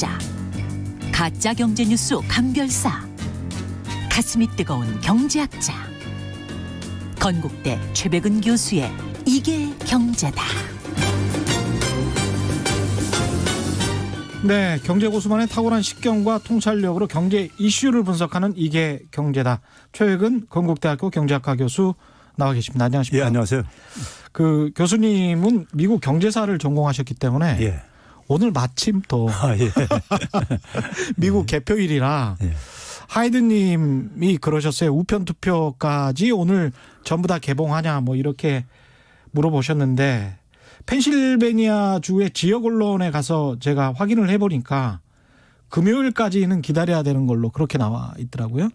경제학자, 가짜 경제뉴스 감별사, 가슴이 뜨거운 경제학자, 건국대 최백은 교수의 이게 경제다. 네, 경제고수만의 탁월한 식견과 통찰력으로 경제 이슈를 분석하는 이게 경제다. 최백은 건국대학교 경제학과 교수 나와 계십니다. 안녕하십니까? 예, 안녕하세요. 그 교수님은 미국 경제사를 전공하셨기 때문에 예. 오늘 마침 또 예. 미국 개표일이라 예. 하이든님이 그러셨어요. 우편 투표까지 오늘 전부 다 개봉하냐 뭐 이렇게 물어보셨는데 펜실베니아 주의 지역 언론에 가서 제가 확인을 해보니까 금요일까지는 기다려야 되는 걸로 그렇게 나와 있더라고요.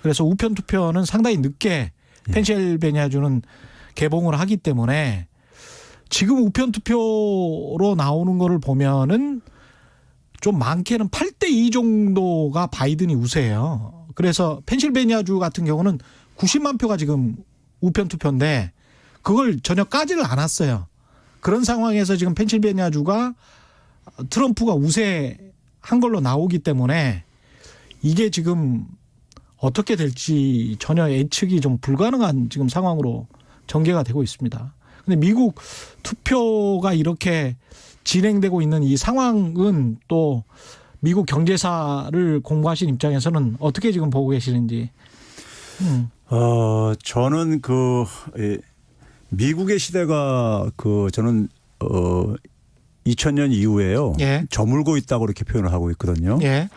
그래서 우편 투표는 상당히 늦게 펜실베니아 주는 개봉을 하기 때문에 지금 우편 투표로 나오는 거를 보면은 좀 많게는 8대2 정도가 바이든이 우세해요. 그래서 펜실베니아 주 같은 경우는 90만 표가 지금 우편 투표인데 그걸 전혀 까지를 않았어요. 그런 상황에서 지금 펜실베니아 주가 트럼프가 우세한 걸로 나오기 때문에 이게 지금 어떻게 될지 전혀 예측이 좀 불가능한 지금 상황으로 전개가 되고 있습니다. 근데 미국 투표가 이렇게 진행되고 있는 이 상황은 또 미국 경제사를 공부하신 입장에서는 어떻게 지금 보고 계시는지. 저는 미국의 시대가 저는 2000년 이후에요. 예. 저물고 있다고 이렇게 표현을 하고 있거든요. 예.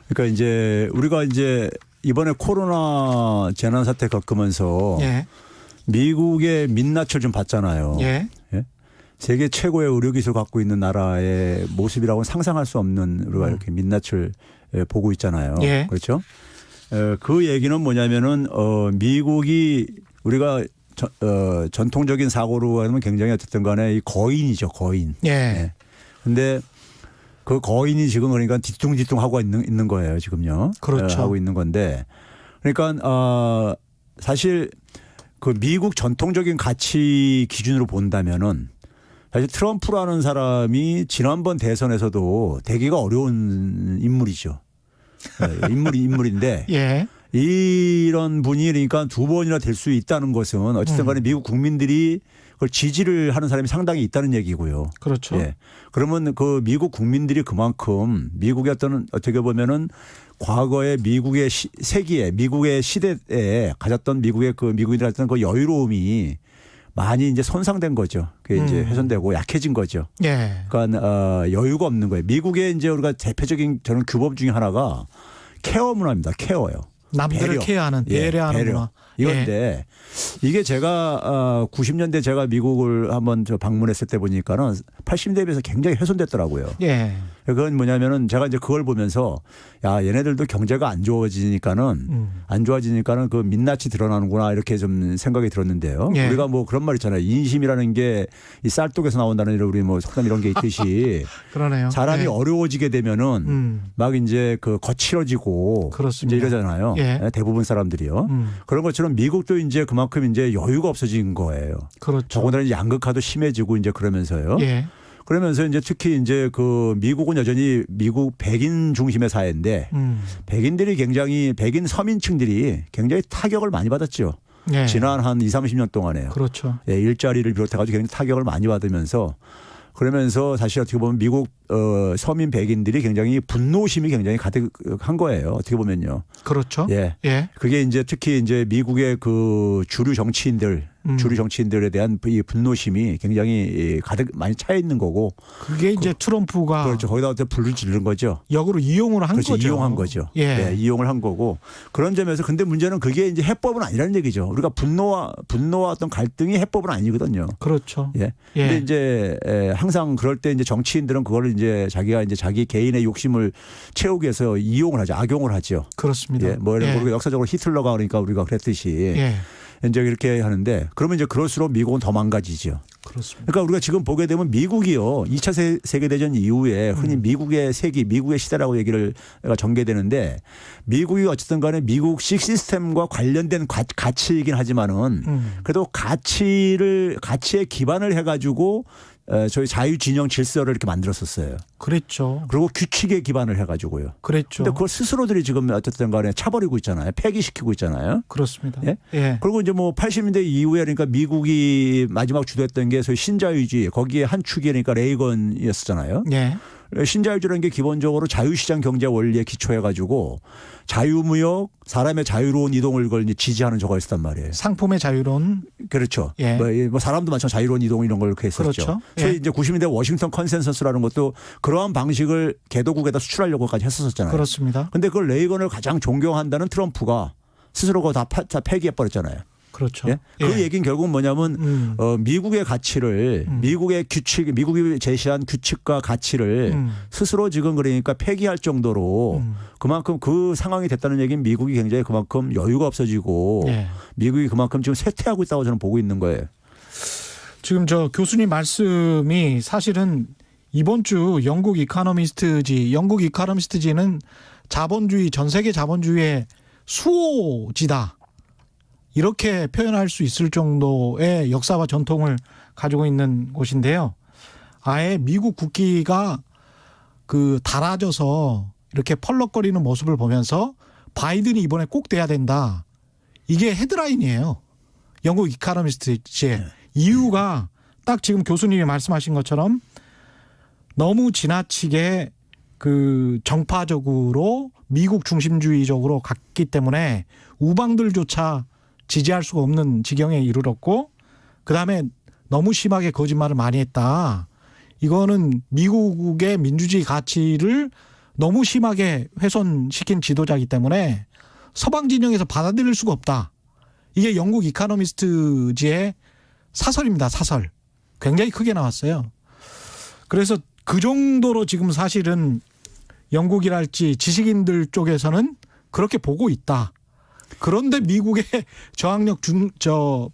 그러니까 이제 우리가 이제 이번에 코로나 재난 사태 겪으면서 예. 미국의 민낯을 좀 봤잖아요. 예. 예? 세계 최고의 의료기술 갖고 있는 나라의 모습이라고는 상상할 수 없는 우리가 이렇게 민낯을 보고 있잖아요. 예. 그렇죠? 그 얘기는 뭐냐면은 미국이 우리가 전통적인 사고로 하면 굉장히 어쨌든 간에 이 거인이죠. 거인. 예. 근데 그 거인이 지금 그러니까 뒤뚱뒤뚱 하고 있는 거예요. 지금요. 그렇죠. 하고 있는 건데 그러니까 사실 그 미국 전통적인 가치 기준으로 본다면은 사실 트럼프라는 사람이 지난번 대선에서도 되기가 어려운 인물이죠. 인물인데 예. 이런 분이 그러니까 두 번이나 될 수 있다는 것은 어쨌든 간에 미국 국민들이 그걸 지지를 하는 사람이 상당히 있다는 얘기고요. 그렇죠. 예. 그러면 그 미국 국민들이 그만큼 미국의 어떻게 보면은 과거에 미국의 세기에 미국의 시대에 가졌던 미국인들이 가졌던 그 여유로움이 많이 이제 손상된 거죠. 그게 이제 훼손되고 약해진 거죠. 예. 그러니까 여유가 없는 거예요. 미국의 이제 우리가 대표적인 저는 규범 중에 하나가 케어 문화입니다. 케어요. 남들을 배려. 케어하는 배려하는 배려. 문화. 이건데 이게 제가 90년대 제가 미국을 한번 방문했을 때 보니까는 80년대에 비해서 굉장히 훼손됐더라고요. 예. 그건 뭐냐면은 제가 이제 그걸 보면서 야 얘네들도 경제가 안 좋아지니까는 그 민낯이 드러나는구나 이렇게 좀 생각이 들었는데요. 예. 우리가 뭐 그런 말 있잖아요. 인심이라는 게 이 쌀독에서 나온다는 우리 뭐 속담 이런 게 있듯이 그러네요. 사람이 예. 어려워지게 되면은 막 이제 거칠어지고 그렇습니다. 이제 이러잖아요. 예. 대부분 사람들이요. 그런 것처럼 미국도 이제 그만큼 이제 여유가 없어진 거예요. 그렇죠. 더군다나 양극화도 심해지고 이제 그러면서요. 예. 그러면서 이제 특히 이제 미국은 여전히 미국 백인 중심의 사회인데 백인 서민층들이 굉장히 타격을 많이 받았죠. 예. 지난 한 20, 30년 동안에요. 그렇죠. 예, 일자리를 비롯해 가지고 굉장히 타격을 많이 받으면서 그러면서 사실 어떻게 보면 미국 서민 백인들이 굉장히 분노심이 굉장히 가득한 거예요. 어떻게 보면요. 그렇죠. 예. 예. 그게 이제 특히 이제 미국의 주류 정치인들에 대한 이 분노심이 굉장히 가득 많이 차 있는 거고. 그게 이제 트럼프가 그렇죠. 거기다 불을 지르는 거죠. 역으로 이용을 한 그렇죠. 거죠. 이용한 거죠. 예. 네, 이용을 한 거고. 그런 점에서 근데 문제는 그게 이제 해법은 아니라는 얘기죠. 우리가 분노와 어떤 갈등이 해법은 아니거든요. 그렇죠. 예. 예. 근데 이제 항상 그럴 때 이제 정치인들은 그거를 이제 자기가 이제 자기 개인의 욕심을 채우기 위해서 이용을 하죠. 악용을 하죠. 그렇습니다. 예. 뭐 예. 우리가 역사적으로 히틀러가 그러니까 우리가 그랬듯이 예. 이제 이렇게 하는데 그러면 이제 그럴수록 미국은 더 망가지죠. 그렇습니다. 그러니까 우리가 지금 보게 되면 미국이요. 2차 세계대전 이후에 흔히 미국의 세기, 미국의 시대라고 얘기를 전개되는데 미국이 어쨌든 간에 미국식 시스템과 관련된 가치이긴 하지만은 그래도 가치에 기반을 해가지고 저희 자유진영 질서를 이렇게 만들었었어요. 그랬죠. 그리고 규칙에 기반을 해가지고요. 그랬죠. 근데 그걸 스스로들이 지금 어쨌든 간에 차버리고 있잖아요. 폐기시키고 있잖아요. 그렇습니다. 예? 예. 그리고 이제 뭐 80년대 이후에 그러니까 미국이 마지막 주도했던 게 소위 신자유주의 거기에 한 축이 그러니까 레이건이었잖아요. 예. 신자유주라는 게 기본적으로 자유시장 경제 원리에 기초해가지고 자유무역, 사람의 자유로운 이동을 그걸 이제 지지하는 저거 있었단 말이에요. 상품의 자유로운 그렇죠. 예. 뭐 사람도 마찬가지 자유로운 이동 이런 걸 그렇게 했었죠. 그렇죠. 소위 예. 이제 90년대 워싱턴 컨센서스라는 것도 그러한 방식을 개도국에다 수출하려고까지 했었잖아요. 그렇습니다. 근데 그걸 레이건을 가장 존경한다는 트럼프가 스스로 그거 다 폐기해 버렸잖아요. 그렇죠. 예? 그 얘기는 결국 뭐냐면 미국의 가치를 미국의 규칙, 미국이 제시한 규칙과 가치를 스스로 지금 그러니까 폐기할 정도로 그만큼 그 상황이 됐다는 얘기는 미국이 굉장히 그만큼 여유가 없어지고 예. 미국이 그만큼 지금 쇠퇴하고 있다고 저는 보고 있는 거예요. 지금 저 교수님 말씀이 사실은 이번 주 영국 이코노미스트지는 자본주의 전 세계 자본주의의 수호지다. 이렇게 표현할 수 있을 정도의 역사와 전통을 가지고 있는 곳인데요. 아예 미국 국기가 그 달아져서 이렇게 펄럭거리는 모습을 보면서 바이든이 이번에 꼭 돼야 된다. 이게 헤드라인이에요. 영국 이코노미스트의 이유가 딱 지금 교수님이 말씀하신 것처럼 너무 지나치게 그 정파적으로 미국 중심주의적으로 갔기 때문에 우방들조차 지지할 수가 없는 지경에 이르렀고 그다음에 너무 심하게 거짓말을 많이 했다. 이거는 미국의 민주주의 가치를 너무 심하게 훼손시킨 지도자이기 때문에 서방 진영에서 받아들일 수가 없다. 이게 영국 이코노미스트지의 사설입니다. 사설. 굉장히 크게 나왔어요. 그래서 그 정도로 지금 사실은 영국이랄지 지식인들 쪽에서는 그렇게 보고 있다. 그런데 미국의 저항력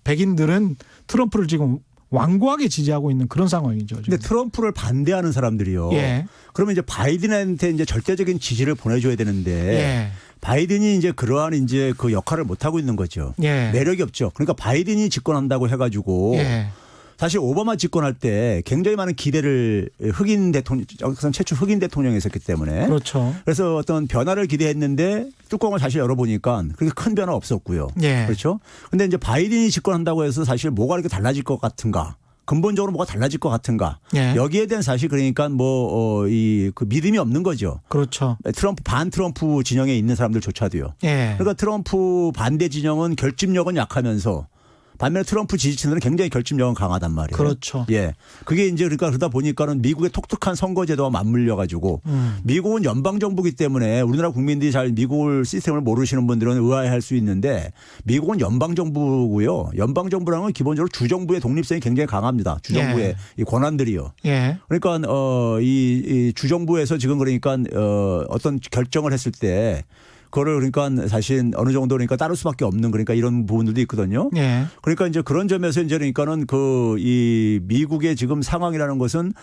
백인들은 트럼프를 지금 완고하게 지지하고 있는 그런 상황이죠. 지금. 근데 트럼프를 반대하는 사람들이요. 예. 그러면 이제 바이든한테 이제 절대적인 지지를 보내줘야 되는데 예. 바이든이 이제 그러한 이제 그 역할을 못 하고 있는 거죠. 예. 매력이 없죠. 그러니까 바이든이 집권한다고 해가지고 예. 사실 오바마 집권할 때 굉장히 많은 기대를 흑인 대통령, 최초 흑인 대통령이 있었기 때문에 그렇죠. 그래서 어떤 변화를 기대했는데 뚜껑을 사실 열어보니까 그렇게 큰 변화 없었고요. 예. 그렇죠. 근데 이제 바이든이 집권한다고 해서 사실 뭐가 이렇게 달라질 것 같은가. 근본적으로 뭐가 달라질 것 같은가. 예. 여기에 대한 사실 그러니까 그 믿음이 없는 거죠. 그렇죠. 반 트럼프 진영에 있는 사람들조차도요. 예. 그러니까 트럼프 반대 진영은 결집력은 약하면서 반면에 트럼프 지지층들은 굉장히 결집력은 강하단 말이에요. 그렇죠. 예. 그게 이제 그러니까 그러다 보니까는 미국의 독특한 선거제도와 맞물려 가지고 미국은 연방정부이기 때문에 우리나라 국민들이 잘 미국 시스템을 모르시는 분들은 의아해할 수 있는데 미국은 연방정부고요. 연방정부라는 건 기본적으로 주정부의 독립성이 굉장히 강합니다. 주정부의 예. 이 권한들이요. 예. 그러니까 이 주정부에서 지금 그러니까 어떤 결정을 했을 때 그거를 그러니까 사실 어느 정도 그러니까 따를 수밖에 없는 그러니까 이런 부분들도 있거든요. 예. 그러니까 이제 그런 점에서 이제 그러니까는 이 미국의 지금 상황이라는 것은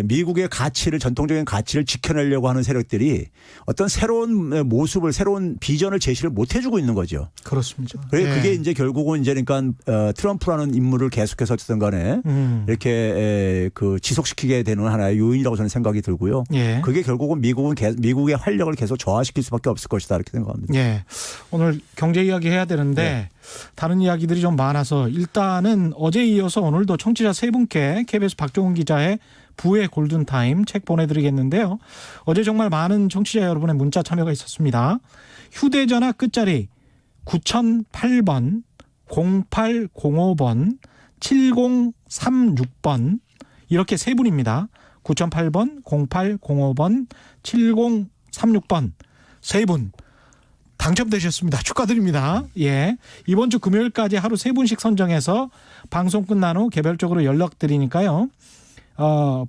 미국의 가치를 전통적인 가치를 지켜내려고 하는 세력들이 어떤 새로운 모습을 새로운 비전을 제시를 못 해주고 있는 거죠. 그렇습니다. 그게 예. 이제 결국은 이제 그러니까 트럼프라는 인물을 계속해서 어쨌든 간에 이렇게 그 지속시키게 되는 하나의 요인이라고 저는 생각이 들고요. 예. 그게 결국은 미국의 활력을 계속 저하시킬 수밖에 없을 것이다 이렇게 생각합니다. 예. 오늘 경제 이야기 해야 되는데 네. 다른 이야기들이 좀 많아서 일단은 어제 이어서 오늘도 청취자 세 분께 KBS 박종훈 기자의 부의 골든타임 책 보내드리겠는데요. 어제 정말 많은 청취자 여러분의 문자 참여가 있었습니다. 휴대전화 끝자리 9008번, 0805번, 7036번 이렇게 세 분입니다. 9008번, 0805번, 7036번 세 분. 당첨되셨습니다. 축하드립니다. 예. 이번 주 금요일까지 하루 세 분씩 선정해서 방송 끝난 후 개별적으로 연락드리니까요.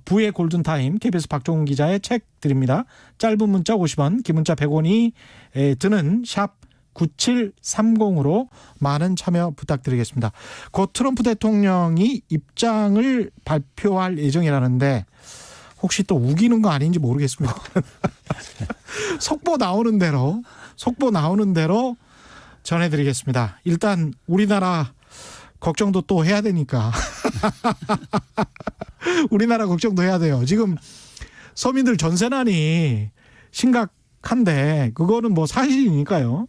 부의 골든타임 KBS 박종훈 기자의 책 드립니다. 짧은 문자 50원, 긴 문자 100원이 드는 샵 9730으로 많은 참여 부탁드리겠습니다. 곧 트럼프 대통령이 입장을 발표할 예정이라는데 혹시 또 우기는 거 아닌지 모르겠습니다. 속보 나오는 대로 전해드리겠습니다. 일단 우리나라 걱정도 또 해야 되니까. 우리나라 걱정도 해야 돼요. 지금 서민들 전세난이 심각한데 그거는 뭐 사실이니까요.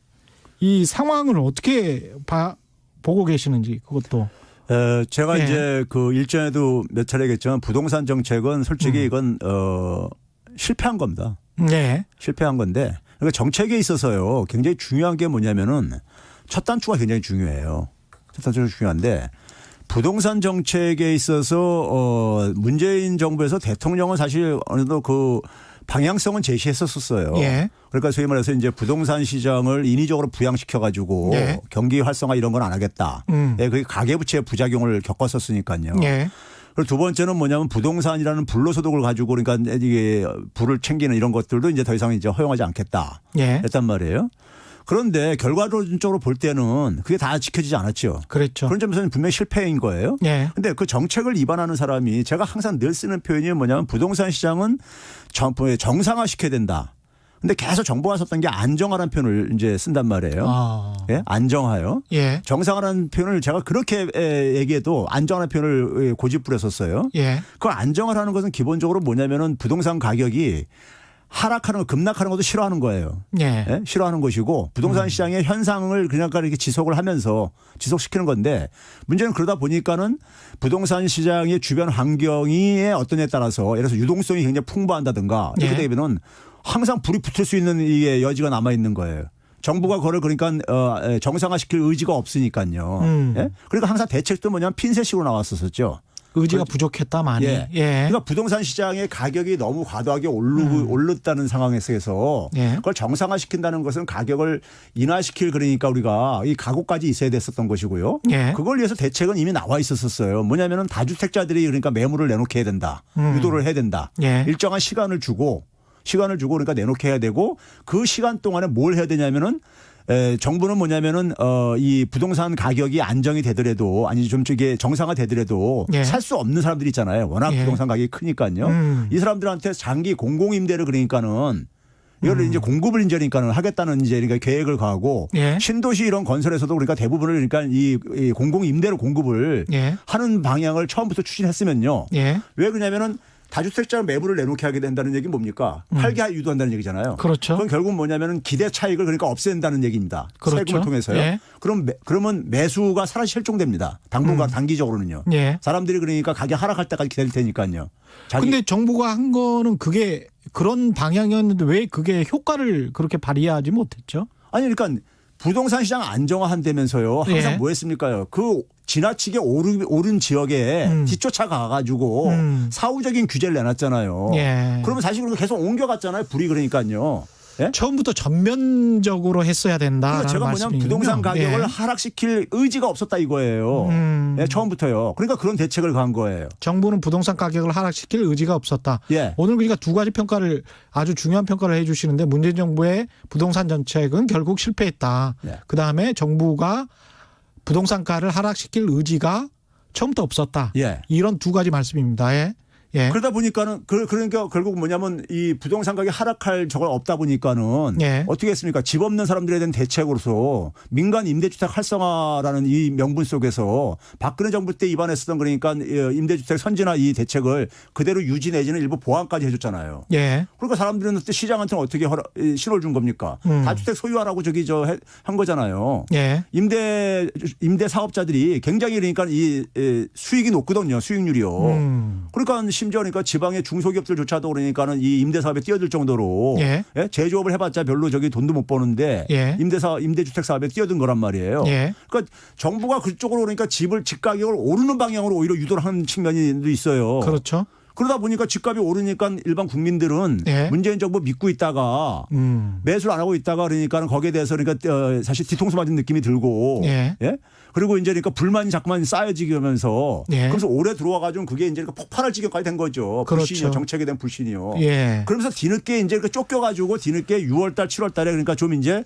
이 상황을 어떻게 보고 계시는지 그것도. 제가 예. 이제 그 일전에도 몇 차례 얘기했지만 부동산 정책은 솔직히 이건 실패한 겁니다. 네. 실패한 건데 그러니까 정책에 있어서요 굉장히 중요한 게 뭐냐면은 첫 단추가 굉장히 중요해요. 첫 단추가 중요한데 부동산 정책에 있어서 문재인 정부에서 대통령은 사실 어느 정도 그 방향성은 제시했었어요. 예. 그러니까 소위 말해서 이제 부동산 시장을 인위적으로 부양시켜 가지고 예. 경기 활성화 이런 건 안 하겠다. 예, 그게 가계부채 부작용을 겪었었으니까요. 예. 그리고 두 번째는 뭐냐면 부동산이라는 불로소득을 가지고 그러니까 이게 부를 챙기는 이런 것들도 이제 더 이상 이제 허용하지 않겠다. 예. 했단 말이에요. 그런데 결과론적으로 볼 때는 그게 다 지켜지지 않았죠. 그랬죠. 그런 점에서는 분명히 실패인 거예요. 예. 근데 그 정책을 위반하는 사람이 제가 항상 늘 쓰는 표현이 뭐냐면 부동산 시장은 정상화시켜야 된다. 근데 계속 정부가 썼던 게 안정화라는 표현을 이제 쓴단 말이에요. 아. 예? 안정화요. 예. 정상화라는 표현을 제가 그렇게 얘기해도 안정화라는 표현을 고집부렸었어요. 예. 그걸 안정화라는 것은 기본적으로 뭐냐면은 부동산 가격이 하락하는 거 급락하는 것도 싫어하는 거예요. 예. 예? 싫어하는 것이고 부동산 시장의 현상을 그냥 이렇게 지속을 하면서 지속시키는 건데 문제는 그러다 보니까는 부동산 시장의 주변 환경이 어떠냐에 따라서 예를 들어서 유동성이 굉장히 풍부한다든가 이렇게 예. 되면은 항상 불이 붙을 수 있는 이게 여지가 남아 있는 거예요. 정부가 그걸 그러니까 정상화시킬 의지가 없으니까요. 예? 그러니까 항상 대책도 뭐냐면 핀셋식으로 나왔었죠. 의지가 부족했다 많이. 예. 예. 그러니까 부동산 시장의 가격이 너무 과도하게 오르다는 상황에서 예. 그걸 정상화시킨다는 것은 가격을 인하시킬 그러니까 우리가 이 각오까지 있어야 됐었던 것이고요. 예. 그걸 위해서 대책은 이미 나와 있었어요. 뭐냐면은 다주택자들이 그러니까 매물을 내놓게 해야 된다. 유도를 해야 된다. 예. 일정한 시간을 주고 그러니까 내놓게 해야 되고 그 시간 동안에 뭘 해야 되냐면은 정부는 뭐냐면은 이 부동산 가격이 안정이 되더라도 아니 좀 이게 정상화 되더라도 예. 살 수 없는 사람들 있잖아요. 워낙 예. 부동산 가격이 크니까요. 이 사람들한테 장기 공공임대를 그러니까는 이걸 이제 공급을 이제니까는 하겠다는 이제 그러니까 계획을 가고 예. 신도시 이런 건설에서도 그러니까 대부분을 그러니까 이 공공임대로 공급을 예. 하는 방향을 처음부터 추진했으면요. 예. 왜 그러냐면은 다주택자 매물을 내놓게 하게 된다는 얘기는 뭡니까? 팔게 유도한다는 얘기잖아요. 그렇죠. 그건 결국 뭐냐면은 기대 차익을 그러니까 없앤다는 얘기입니다. 그렇죠. 세금을 통해서요. 예. 그러면 매수가 사라지 실종됩니다. 당분간 단기적으로는요. 예. 사람들이 그러니까 가격 하락할 때까지 기다릴 테니까요. 근데 정부가 한 거는 그게 그런 방향이었는데 왜 그게 효과를 그렇게 발휘하지 못했죠? 아니 그러니까 부동산 시장 안정화한다면서요. 항상 예. 뭐 했습니까요? 그 지나치게 오른 지역에 뒤쫓아 가가지고 사후적인 규제를 내놨잖아요. 예. 그러면 사실 그렇게 계속 옮겨갔잖아요. 불이 그러니까요. 예? 처음부터 전면적으로 했어야 된다라는 그러니까 제가 뭐냐면 말씀이군요. 부동산 가격을 예. 하락시킬 의지가 없었다 이거예요. 예, 처음부터요. 그러니까 그런 대책을 간 거예요. 정부는 부동산 가격을 하락시킬 의지가 없었다. 예. 오늘 그러니까 두 가지 평가를 아주 중요한 평가를 해 주시는데 문재인 정부의 부동산 정책은 결국 실패했다. 예. 그다음에 정부가 부동산가를 하락시킬 의지가 처음부터 없었다. 예. 이런 두 가지 말씀입니다. 예. 예. 그러다 보니까는 그러니까 결국 뭐냐면 이 부동산 가격이 하락할 저걸 없다 보니까는 예. 어떻게 했습니까? 집 없는 사람들에 대한 대책으로서 민간 임대주택 활성화라는 이 명분 속에서 박근혜 정부 때 입안했었던 그러니까 임대주택 선진화 이 대책을 그대로 유지 내지는 일부 보완까지 해줬잖아요. 예. 그러니까 사람들은 시장한테는 어떻게 신호를 준 겁니까? 다주택 소유하라고 한 거잖아요. 예. 임대 사업자들이 굉장히 그러니까 이 수익이 높거든요. 수익률이요. 그러니까 심지어 그러니까 지방의 중소기업들조차도 그러니까는 이 임대 사업에 뛰어들 정도로 예. 예? 제조업을 해봤자 별로 돈도 못 버는데 예. 임대주택 사업에 뛰어든 거란 말이에요. 예. 그러니까 정부가 그쪽으로 그러니까 집 가격을 오르는 방향으로 오히려 유도를 하는 측면이 있어요. 그렇죠. 그러다 보니까 집값이 오르니까 일반 국민들은 예. 문재인 정부 믿고 있다가 매수를 안 하고 있다가 그러니까 거기에 대해서 그러니까 사실 뒤통수 맞은 느낌이 들고 예. 예? 그리고 이제 그러니까 불만이 자꾸만 쌓여지면서 예. 그래서 올해 들어와 가지고 그게 이제 폭발할 지경까지 된 거죠. 그렇죠. 불신이요. 정책에 대한 불신이요. 예. 그러면서 뒤늦게 이제 쫓겨 가지고 뒤늦게 6월 달 7월 달에 그러니까 좀 이제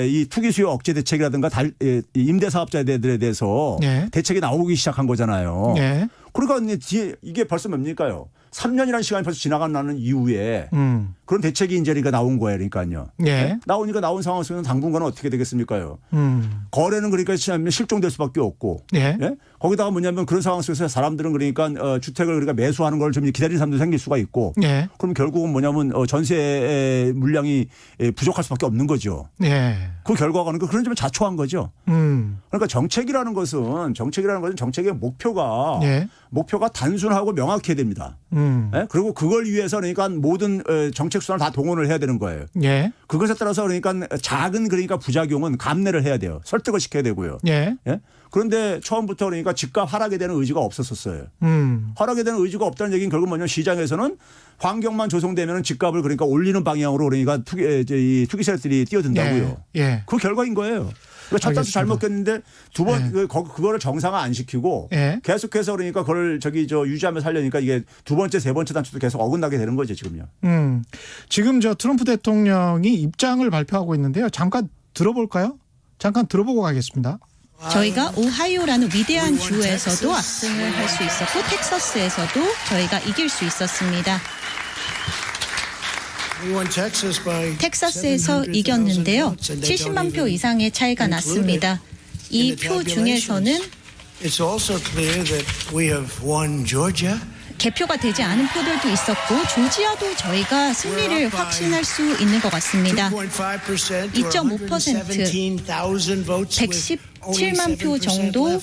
이 투기 수요 억제 대책이라든가 임대 사업자들에 대해서 예. 대책이 나오기 시작한 거잖아요. 예. 그러니까 이게 벌써 뭡니까요? 3년이라는 시간이 벌써 지나가는 이후에 그런 대책이 이제 그러니까 나온 거예요. 그러니까요. 예. 나온 상황 속에서 당분간은 어떻게 되겠습니까요? 음. 거래는 그러니까 실종될 수밖에 없고. 예. 예? 거기다가 뭐냐면 그런 상황 속에서 사람들은 그러니까 주택을 그러니까 매수하는 걸 좀 기다리는 사람도 생길 수가 있고. 예. 그럼 결국은 뭐냐면 전세 물량이 부족할 수밖에 없는 거죠. 예. 그 결과가 그런 점에 자초한 거죠. 그러니까 정책이라는 것은 정책의 목표가 예. 단순하고 명확해야 됩니다. 예? 그리고 그걸 위해서 그러니까 모든 정책 수단을 다 동원을 해야 되는 거예요. 예. 그것에 따라서 그러니까 작은 그러니까 부작용은 감내를 해야 돼요. 설득을 시켜야 되고요. 예. 예? 그런데 처음부터 그러니까 집값 하락에 대한 의지가 없었었어요. 하락에 대한 의지가 없다는 얘기는 결국 뭐냐면 시장에서는 환경만 조성되면 집값을 그러니까 올리는 방향으로 그러니까 투기세력들이 뛰어든다고요. 예. 예. 그 결과인 거예요. 그러니까 첫 단추 잘못 꼈는데 두 번 예. 그거를 정상화 안 시키고 예. 계속해서 그러니까 그걸 유지하면서 하려니까 이게 두 번째 세 번째 단추도 계속 어긋나게 되는 거죠 지금요. 지금 저 트럼프 대통령이 입장을 발표하고 있는데요. 잠깐 들어볼까요? 잠깐 들어보고 가겠습니다. 저희가 오하이오라는 위대한 주에서도 압승을 할 수 있었고 텍사스에서도 저희가 이길 수 있었습니다. 텍사스에서 이겼는데요. 70만 표 이상의 차이가 났습니다. 이 표 중에서는 개표가 되지 않은 표들도 있었고 조지아도 저희가 승리를 확신할 수 있는 것 같습니다. 2.5% 117만 표 정도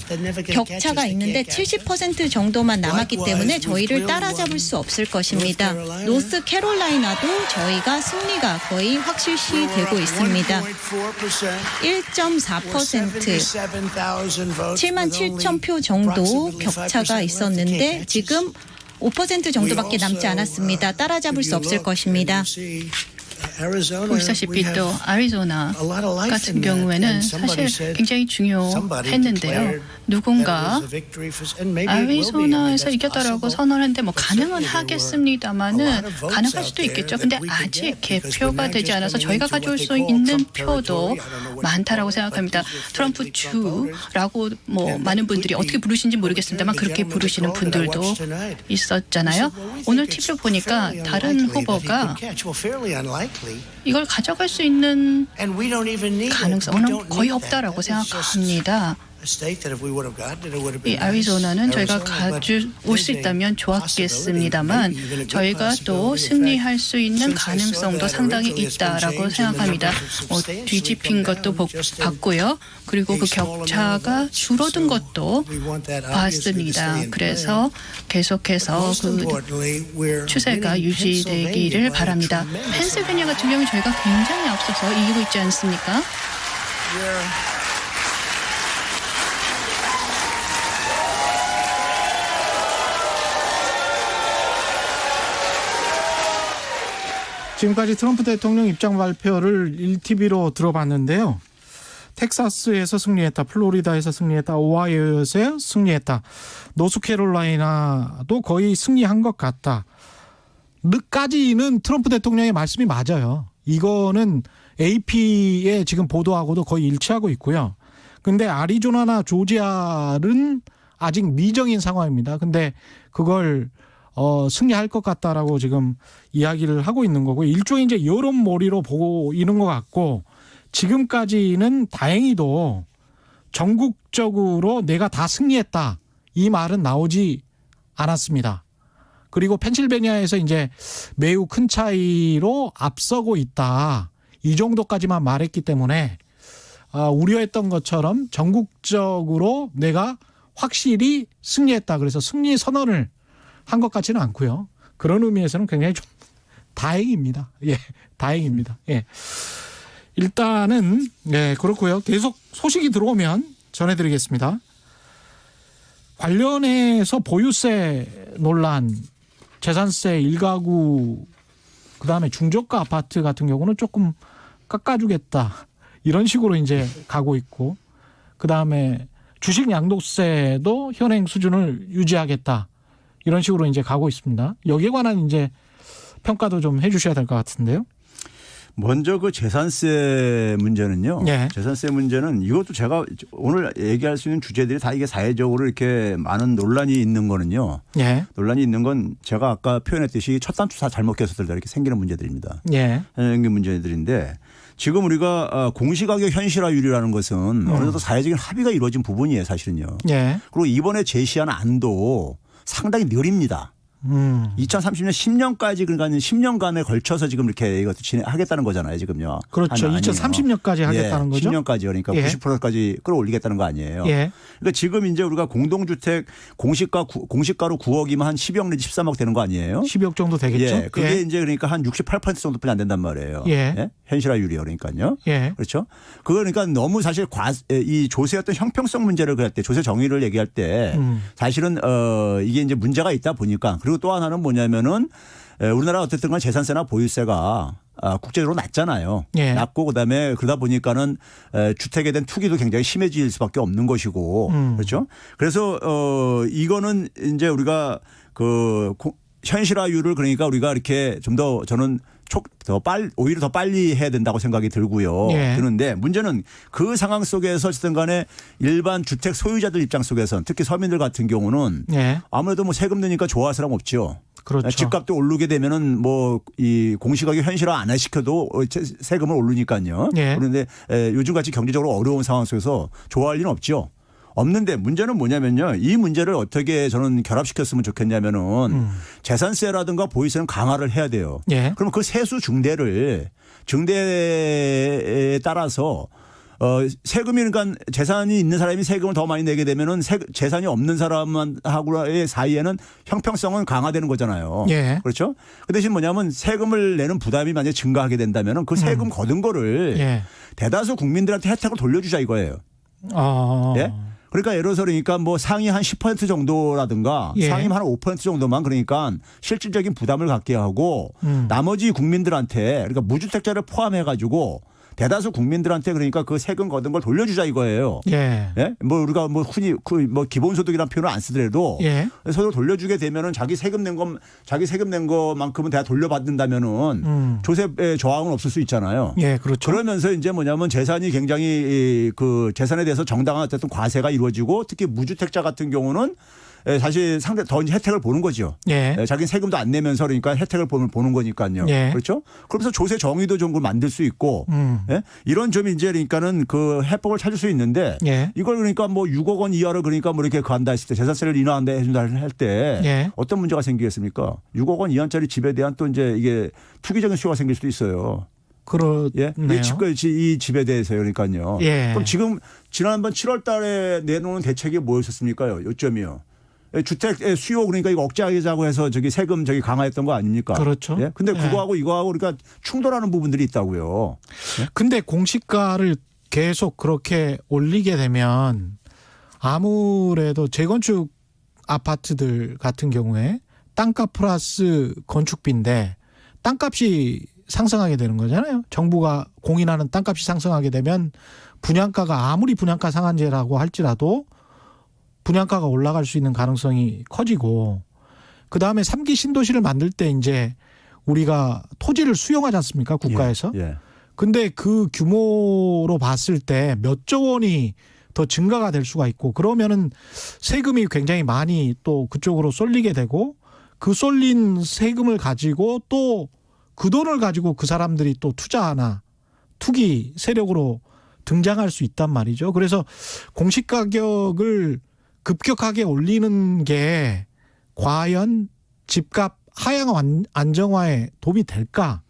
격차가 있는데 70% 정도만 남았기 때문에 저희를 따라잡을 수 없을 것입니다. 노스 캐롤라이나도 저희가 승리가 거의 확실시 되고 있습니다. 1.4% 7만 7천 표 정도 격차가 있었는데 지금 5% 정도밖에 남지 않았습니다. 따라잡을 수 없을 것입니다. 보시다시피 또 아리조나 같은 경우에는 사실 굉장히 중요했는데요. 누군가 아리조나에서 이겼다라고 선언했는데 뭐 가능은 하겠습니다만은 가능할 수도 있겠죠. 근데 아직 개표가 되지 않아서 저희가 가져올 수 있는 표도 많다라고 생각합니다. 트럼프 주라고 뭐 많은 분들이 어떻게 부르시는지 모르겠습니다만 그렇게 부르시는 분들도 있었잖아요. 오늘 TV를 보니까 다른 후보가 이걸 가져갈 수 있는 가능성은 거의 없다라고 생각합니다. 이 아리조나는 저희가 가져올 수 있다면 좋았겠습니다만 저희가 또 승리할 수 있는 가능성도 상당히 있다라고 생각합니다. 뒤집힌 것도 봤고요. 그리고 그 격차가 줄어든 것도 봤습니다. 그래서 계속해서 그 추세가 유지되기를 바랍니다. 펜실베니아 같은 경우는 저희가 굉장히 앞서서 이기고 있지 않습니까? 지금까지 트럼프 대통령 입장 발표를 1TV로 들어봤는데요. 텍사스에서 승리했다. 플로리다에서 승리했다. 오하이오에서 승리했다. 노스캐롤라이나도 거의 승리한 것 같다. 까지는 트럼프 대통령의 말씀이 맞아요. 이거는 AP의 지금 보도하고도 거의 일치하고 있고요. 근데 아리조나나 조지아는 아직 미정인 상황입니다. 근데 그걸 승리할 것 같다라고 지금 이야기를 하고 있는 거고 일종의 이제 여론몰이로 보이는 것 같고 지금까지는 다행히도 전국적으로 내가 다 승리했다 이 말은 나오지 않았습니다. 그리고 펜실베니아에서 이제 매우 큰 차이로 앞서고 있다 이 정도까지만 말했기 때문에 우려했던 것처럼 전국적으로 내가 확실히 승리했다 그래서 승리 선언을 한 것 같지는 않고요. 그런 의미에서는 굉장히 좀 다행입니다. 예, 다행입니다. 예. 일단은 네, 그렇고요. 계속 소식이 들어오면 전해드리겠습니다. 관련해서 보유세 논란, 재산세 1가구, 그다음에 중저가 아파트 같은 경우는 조금 깎아주겠다. 이런 식으로 이제 가고 있고, 그다음에 주식 양도세도 현행 수준을 유지하겠다. 이런 식으로 이제 가고 있습니다. 여기에 관한 이제 평가도 좀 해주셔야 될 것 같은데요. 먼저 그 재산세 문제는요. 예. 재산세 문제는 이것도 제가 오늘 얘기할 수 있는 주제들이 다 이게 사회적으로 이렇게 많은 논란이 있는 거는요. 예. 논란이 있는 건 제가 아까 표현했듯이 첫 단추 다 잘못 꼈을 때 이렇게 생기는 문제들입니다. 예. 생기는 문제들인데 지금 우리가 공시가격 현실화율이라는 것은 어느 정도 사회적인 합의가 이루어진 부분이에요, 사실은요. 예. 그리고 이번에 제시한 안도 상당히 느립니다. 2030년 10년까지 그러니까 10년간에 걸쳐서 지금 이렇게 이것도 진행하겠다는 거잖아요, 지금요. 그렇죠. 2030년까지 하겠다는 거죠. 10년까지 그러니까 예. 90%까지 끌어올리겠다는 거 아니에요. 예. 그러니까 지금 이제 우리가 공동주택 공시가로 9억이면 한 10억 내지 13억 되는 거 아니에요? 10억 정도 되겠죠. 예. 그게 예. 이제 그러니까 한 68% 정도뿐이 안 된단 말이에요. 예. 현실화율이요, 그러니까요. 예. 그렇죠. 그거 그러니까 너무 사실 이 조세의 어떤 형평성 문제를 그럴 때 조세 정의를 얘기할 때 사실은 이게 이제 문제가 있다 보니까 그리고 또 하나는 뭐냐면은 우리나라 어쨌든 간 재산세나 보유세가 국제적으로 낮잖아요. 예. 낮고 그다음에 그러다 보니까는 주택에 대한 투기도 굉장히 심해질 수밖에 없는 것이고 그렇죠. 그래서 이거는 이제 우리가 그 현실화율을 그러니까 우리가 이렇게 좀 더 저는 오히려 더 빨리 해야 된다고 생각이 들고요. 예. 드는데 문제는 그 상황 속에서 어쨌든 간에 일반 주택 소유자들 입장 속에서는 특히 서민들 같은 경우는 예. 아무래도 뭐 세금 내니까 좋아할 사람 없죠. 그렇죠. 집값도 오르게 되면은 뭐 이 공시가격 현실화 안 시켜도 세금을 오르니까요. 예. 그런데 요즘같이 경제적으로 어려운 상황 속에서 좋아할 리는 없죠. 없는데 문제는 뭐냐면요. 이 문제를 어떻게 저는 결합시켰으면 좋겠냐면은 재산세라든가 보유세는 강화를 해야 돼요. 예. 그러면 그 세수 증대에 따라서 세금이 그러니까 재산이 있는 사람이 세금을 더 많이 내게 되면은 재산이 없는 사람하고의 사이에는 형평성은 강화되는 거잖아요. 예. 그렇죠? 그 대신 뭐냐면 세금을 내는 부담이 만약에 증가하게 된다면은 그 세금 거둔 거를 예. 대다수 국민들한테 혜택을 돌려주자 이거예요. 예? 그러니까 예를 들어서 그러니까 뭐 상위 한 10% 정도라든가 예. 상위 한 5% 정도만 그러니까 실질적인 부담을 갖게 하고 나머지 국민들한테 그러니까 무주택자를 포함해 가지고 대다수 국민들한테 그러니까 그 세금 거둔 걸 돌려주자 이거예요. 예. 예? 뭐 우리가 뭐 흔히 뭐 기본소득이라는 표현을 안 쓰더라도 예. 서로 돌려주게 되면은 자기 세금 낸 것만큼은 다 돌려받는다면은 조세 저항은 없을 수 있잖아요. 예, 그렇죠. 그러면서 이제 뭐냐면 재산이 굉장히 그 재산에 대해서 정당한 어쨌든 과세가 이루어지고 특히 무주택자 같은 경우는 사실 상대 더 혜택을 보는 거죠. 예. 자기는 세금도 안 내면서 그러니까 혜택을 보는 거니까요. 예. 그렇죠? 그러면서 조세 정의도 좀 만들 수 있고 예? 이런 점이 이제 그러니까는 그 해법을 찾을 수 있는데 예. 이걸 그러니까 뭐 6억 원 이하로 그러니까 뭐 이렇게 간다 했을 때 재산세를 인하한다 해준다 할 때 예. 어떤 문제가 생기겠습니까? 6억 원 이하짜리 집에 대한 또 이제 이게 투기적인 수요가 생길 수도 있어요. 그렇네요. 예, 이 집에 대해서요, 그러니까요. 예. 그럼 지금 지난번 7월달에 내놓은 대책이 뭐였었습니까요? 요점이요. 주택 수요 그러니까 이거 억제하자고 해서 세금 강화했던 거 아닙니까? 그렇죠. 예? 근데 예. 그거하고 이거하고 그러니까 충돌하는 부분들이 있다고요. 근데 공시가를 계속 그렇게 올리게 되면 아무래도 재건축 아파트들 같은 경우에 땅값 플러스 건축비인데 땅값이 상승하게 되는 거잖아요. 정부가 공인하는 땅값이 상승하게 되면 분양가가 아무리 분양가 상한제라고 할지라도 분양가가 올라갈 수 있는 가능성이 커지고 그다음에 3기 신도시를 만들 때 이제 우리가 토지를 수용하지 않습니까? 국가에서. 예. 근데 그 규모로 봤을 때 몇 조 원이 더 증가가 될 수가 있고 그러면은 세금이 굉장히 많이 또 그쪽으로 쏠리게 되고 그 쏠린 세금을 가지고 또 그 돈을 가지고 그 사람들이 또 투자하나 투기 세력으로 등장할 수 있단 말이죠. 그래서 공시가격을 급격하게 올리는 게 과연 집값 하향 안정화에 도움이 될까?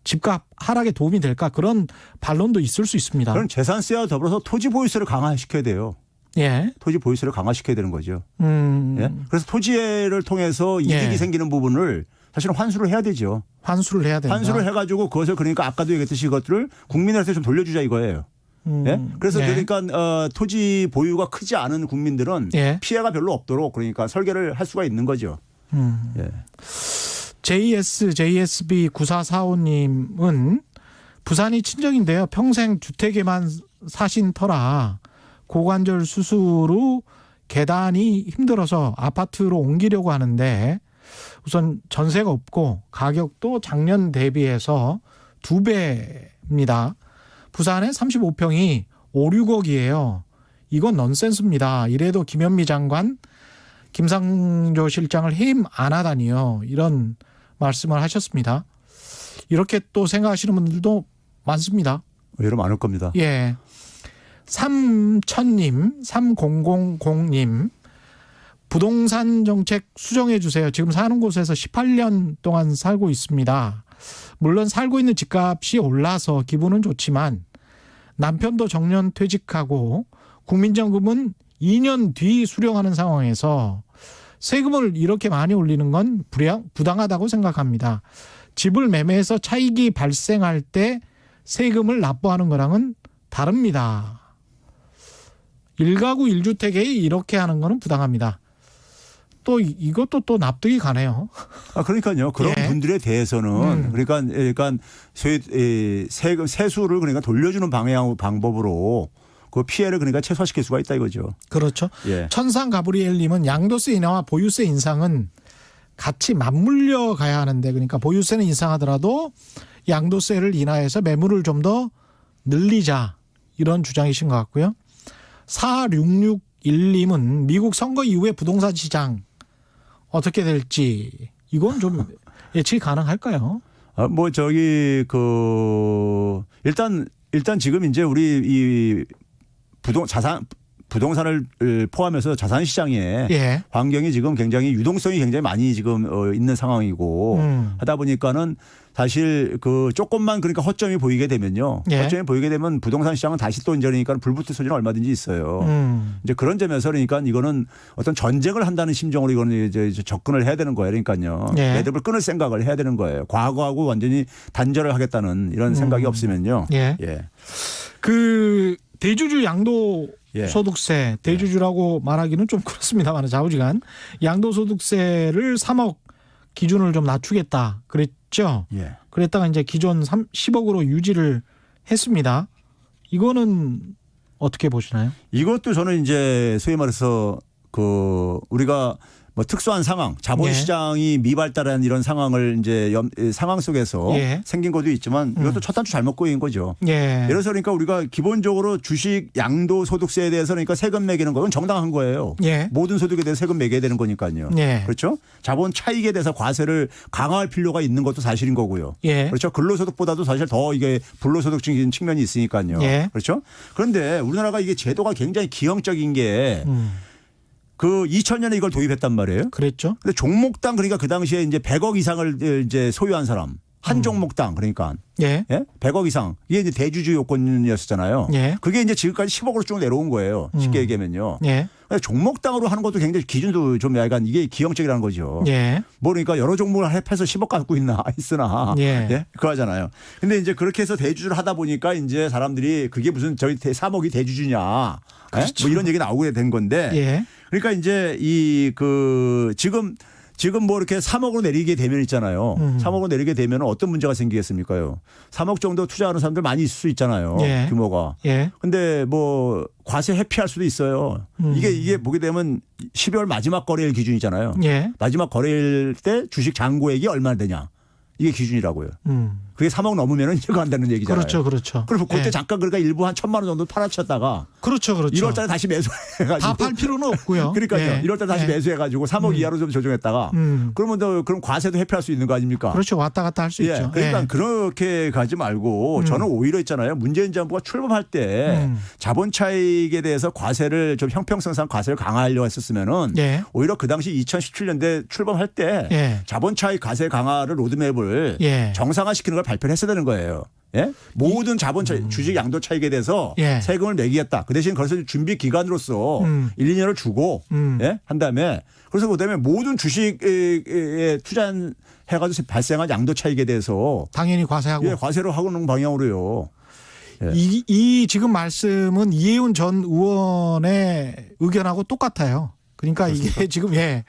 집값 하락에 도움이 될까? 그런 반론도 있을 수 있습니다. 그럼 재산세와 더불어서 토지 보유세를 강화시켜야 돼요. 예. 토지 보유세를 강화시켜야 되는 거죠. 예. 그래서 토지를 통해서 이익이 생기는 부분을 사실은 환수를 해야 되죠. 환수를 해야 된다. 환수를 해가지고 그것을 그러니까 아까도 얘기했듯이 이것들을 국민한테 좀 돌려주자 이거예요. 예? 그래서 그러니까 토지 보유가 크지 않은 국민들은 피해가 별로 없도록 그러니까 설계를 할 수가 있는 거죠. 예. JSB 9445님은 부산이 친정인데요. 평생 주택에만 사신 터라 고관절 수술 후 계단이 힘들어서 아파트로 옮기려고 하는데 우선 전세가 없고 가격도 작년 대비해서 2배입니다. 부산의 35평이 5, 6억이에요. 이건 넌센스입니다. 이래도 김현미 장관, 김상조 실장을 해임 안 하다니요. 이런 말씀을 하셨습니다. 이렇게 또 생각하시는 분들도 많습니다. 의외로 많을 겁니다. 예. 3000님, 3000님, 부동산 정책 수정해 주세요. 지금 사는 곳에서 18년 동안 살고 있습니다. 물론 살고 있는 집값이 올라서 기분은 좋지만 남편도 정년 퇴직하고 국민연금은 2년 뒤 수령하는 상황에서 세금을 이렇게 많이 올리는 건 부당하다고 생각합니다. 집을 매매해서 차익이 발생할 때 세금을 납부하는 거랑은 다릅니다. 1가구 1주택에 이렇게 하는 거는 부당합니다. 또 이것도 또 납득이 가네요. 그러니까요. 그런 예. 분들에 대해서는 그러니까 세금 세수를 그러니까 돌려주는 방법으로 그 피해를 그러니까 최소화시킬 수가 있다 이거죠. 그렇죠. 예. 천상 가브리엘님은 양도세 인하와 보유세 인상은 같이 맞물려 가야 하는데 그러니까 보유세는 인상하더라도 양도세를 인하해서 매물을 좀 더 늘리자 이런 주장이신 것 같고요. 4661님은 미국 선거 이후에 부동산 시장 어떻게 될지 이건 좀 예측이 가능할까요? 뭐 저기 일단 지금 이제 우리 이 부동산을 포함해서 자산 시장에 예. 환경이 지금 굉장히 유동성이 굉장히 많이 지금 있는 상황이고 하다 보니까는 사실 조금만 그러니까 허점이 보이게 되면요. 예. 허점이 보이게 되면 부동산 시장은 다시 또 이제 그러니까 불붙을 소지는 얼마든지 있어요. 이제 그런 점에서 그러니까 이거는 어떤 전쟁을 한다는 심정으로 이거는 이제 접근을 해야 되는 거예요. 그러니까요. 예. 매듭을 끊을 생각을 해야 되는 거예요. 과거하고 완전히 단절을 하겠다는 이런 생각이 없으면요. 예. 예. 대주주 양도 예. 소득세, 대주주라고 말하기는 좀 그렇습니다만 좌우지간 양도소득세를 3억 기준을 좀 낮추겠다 그랬죠. 예. 그랬다가 이제 기존 10억으로 유지를 했습니다. 이거는 어떻게 보시나요? 이것도 저는 이제 소위 말해서 우리가 뭐 특수한 상황, 자본시장이 미발달한 이런 상황을 이제 상황 속에서 예. 생긴 것도 있지만 이것도 첫 단추 잘못 꼬인 거죠. 예. 예를 들어서 그러니까 우리가 기본적으로 주식 양도소득세에 대해서 그러니까 세금 매기는 건 정당한 거예요. 예. 모든 소득에 대해서 세금 매겨야 되는 거니까요. 예. 그렇죠? 자본 차익에 대해서 과세를 강화할 필요가 있는 것도 사실인 거고요. 예. 그렇죠? 근로소득보다도 사실 더 이게 불로소득적인 측면이 있으니까요. 예. 그렇죠? 그런데 우리나라가 이게 제도가 굉장히 기형적인 게 2000년에 이걸 도입했단 말이에요. 그랬죠. 근데 종목당 그러니까 그 당시에 이제 100억 이상을 이제 소유한 사람 한 종목당 그러니까 예. 100억 이상 이게 이제 대주주 요건이었잖아요. 예. 그게 이제 지금까지 10억으로 쭉 내려온 거예요. 쉽게 얘기하면요. 예. 종목당으로 하는 것도 굉장히 기준도 좀 약간 이게 기형적이라는 거죠. 예. 뭐 그러니까 여러 종목을 합해서 10억 갖고 있으나 예. 그거 하잖아요. 근데 이제 그렇게 해서 대주주를 하다 보니까 이제 사람들이 그게 무슨 저희 3억이 대주주냐 그렇죠. 뭐 이런 얘기 나오게 된 건데 예. 그러니까 이제 지금 뭐 이렇게 3억으로 내리게 되면 있잖아요. 3억으로 내리게 되면 어떤 문제가 생기겠습니까요? 3억 정도 투자하는 사람들 많이 있을 수 있잖아요. 예. 규모가. 예. 근데 뭐 과세 회피할 수도 있어요. 이게 보게 되면 12월 마지막 거래일 기준이잖아요. 예. 마지막 거래일 때 주식 잔고액이 얼마나 되냐. 이게 기준이라고요. 그게 3억 넘으면 이제 간다는 얘기잖아요. 그렇죠. 그렇죠. 그리고 그때 예. 잠깐 그러니까 일부 한 1,000만 원 정도 팔아쳤다가 그렇죠. 1월 달에 다시 매수해가지고 다 팔 필요는 없고요. 그러니까요. 예. 1월 달에 다시 예. 매수해가지고 3억 이하로 좀 조정했다가 그러면 그럼 과세도 회피할 수 있는 거 아닙니까? 그렇죠. 왔다 갔다 할 수 예. 있죠. 그러니까 예. 그렇게 가지 말고 저는 오히려 있잖아요. 문재인 정부가 출범할 때 자본 차익에 대해서 과세를 좀 형평성상 과세를 강화하려고 했었으면은 예. 오히려 그 당시 2017년대 출범할 때 예. 자본 차익 과세 강화를 로드맵을 예. 정상화시키는 걸 발표를 했어야 되는 거예요. 예? 모든 자본 차익, 주식 양도 차익에 대해서 예. 세금을 매기겠다. 그 대신 그래서 준비 기간으로서 1, 2년을 주고 예? 한 다음에 그래서 그다음에 모든 주식에 투자해가지고 발생한 양도 차익에 대해서 당연히 과세하고. 예, 과세로 하는 방향으로요. 예. 이 지금 말씀은 이해운 전 의원의 의견하고 똑같아요. 그러니까 그렇습니까? 이게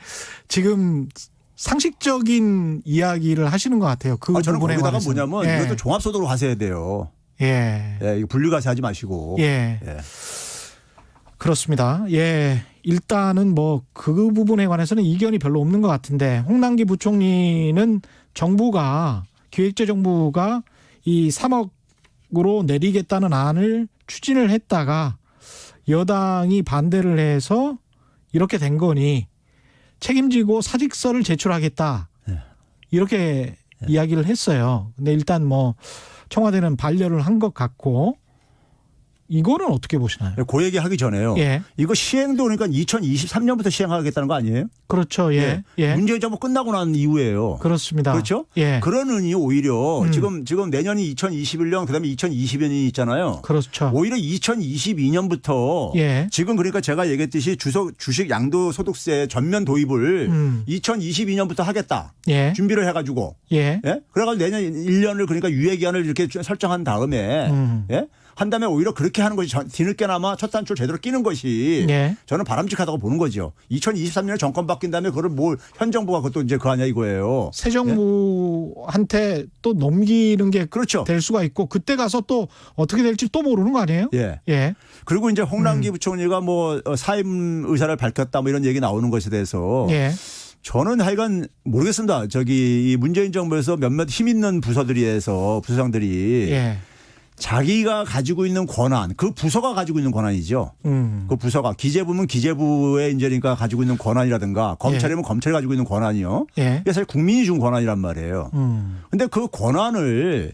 지금 상식적인 이야기를 하시는 것 같아요. 그 저는 부분에 거기다가 관해서는. 뭐냐면 예. 이것도 종합소득으로 하셔야 돼요. 예. 예, 이거 분류과세 하지 마시고. 예. 예. 그렇습니다. 예. 일단은 뭐 그 부분에 관해서는 이견이 별로 없는 것 같은데 홍남기 부총리는 기획재정부가 이 3억으로 내리겠다는 안을 추진을 했다가 여당이 반대를 해서 이렇게 된 거니 책임지고 사직서를 제출하겠다. 네. 이렇게 이야기를 했어요. 근데 일단 뭐 청와대는 반려를 한 것 같고 이거는 어떻게 보시나요? 그 얘기 하기 전에요. 예. 이거 시행도 그러니까 2023년부터 시행하겠다는 거 아니에요? 그렇죠. 예. 예. 문재인 정부 끝나고 난 이후에요. 그렇습니다. 그렇죠? 예. 그러느니 오히려 지금 내년이 2021년 그다음에 2020년이 있잖아요. 그렇죠. 오히려 2022년부터 예. 지금 그러니까 제가 얘기했듯이 주식 양도소득세 전면 도입을 2022년부터 하겠다. 예. 준비를 해가지고. 예. 예? 그래가지고 내년 1년을 그러니까 유예기한을 이렇게 설정한 다음에 예? 한 다음에 오히려 그렇게 하는 것이 뒤늦게나마 첫 단추를 제대로 끼는 것이 예. 저는 바람직하다고 보는 거죠. 2023년에 정권 바뀐 다음에 그걸 현 정부가 그것도 이제 그 아니야 이거예요. 새 정부한테 또 넘기는 게 그렇죠. 될 수가 있고 그때 가서 또 어떻게 될지 또 모르는 거 아니에요? 예. 예. 그리고 이제 홍남기 부총리가 뭐 사임 의사를 밝혔다 뭐 이런 얘기 나오는 것에 대해서 예. 저는 하여간 모르겠습니다. 저기 이 문재인 정부에서 몇몇 힘 있는 부서상들이 예. 자기가 가지고 있는 권한, 그 부서가 가지고 있는 권한이죠. 그 부서가 기재부면 기재부의 이제 그러니까 가지고 있는 권한이라든가 검찰이면 검찰이 가지고 있는 권한이요. 예. 이게 사실 국민이 준 권한이란 말이에요. 근데 그 권한을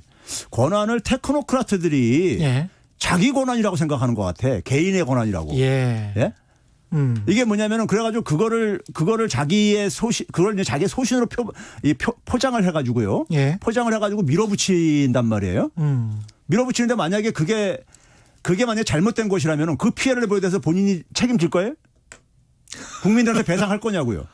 테크노크라트들이 예. 자기 권한이라고 생각하는 것 같아. 개인의 권한이라고. 예. 예? 이게 뭐냐면은 그래가지고 그거를 자기의 그걸 이제 자기의 소신으로 포장을 해가지고요. 예. 포장을 해가지고 밀어붙인단 말이에요. 밀어붙이는데 만약에 그게 만약에 잘못된 것이라면은 그 피해를 보여서 본인이 책임질 거예요? 국민들한테 배상할 거냐고요.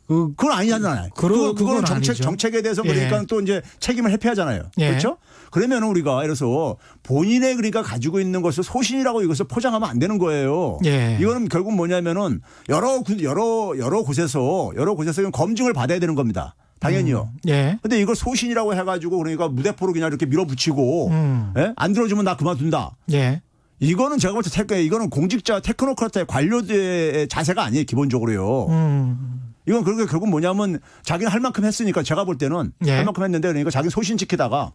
그건 아니잖아요. 그거는 정책에 대해서 그러니까 예. 또 이제 책임을 회피하잖아요. 예. 그렇죠? 그러면 우리가 그래서 본인의 그러니까 가지고 있는 것을 소신이라고 이것을 포장하면 안 되는 거예요. 예. 이거는 결국 뭐냐면은 여러 곳에서 검증을 받아야 되는 겁니다. 당연히요. 예. 근데 이걸 소신이라고 해가지고 그러니까 무대포로 그냥 이렇게 밀어붙이고 예? 안 들어주면 나 그만둔다. 예. 이거는 제가 볼 때 이거는 공직자 테크노크라트의 관료들의 자세가 아니에요. 기본적으로요. 이건 그러니까 결국 뭐냐면 자기는 할 만큼 했으니까 제가 볼 때는 예. 할 만큼 했는데 그러니까 자기 소신 지키다가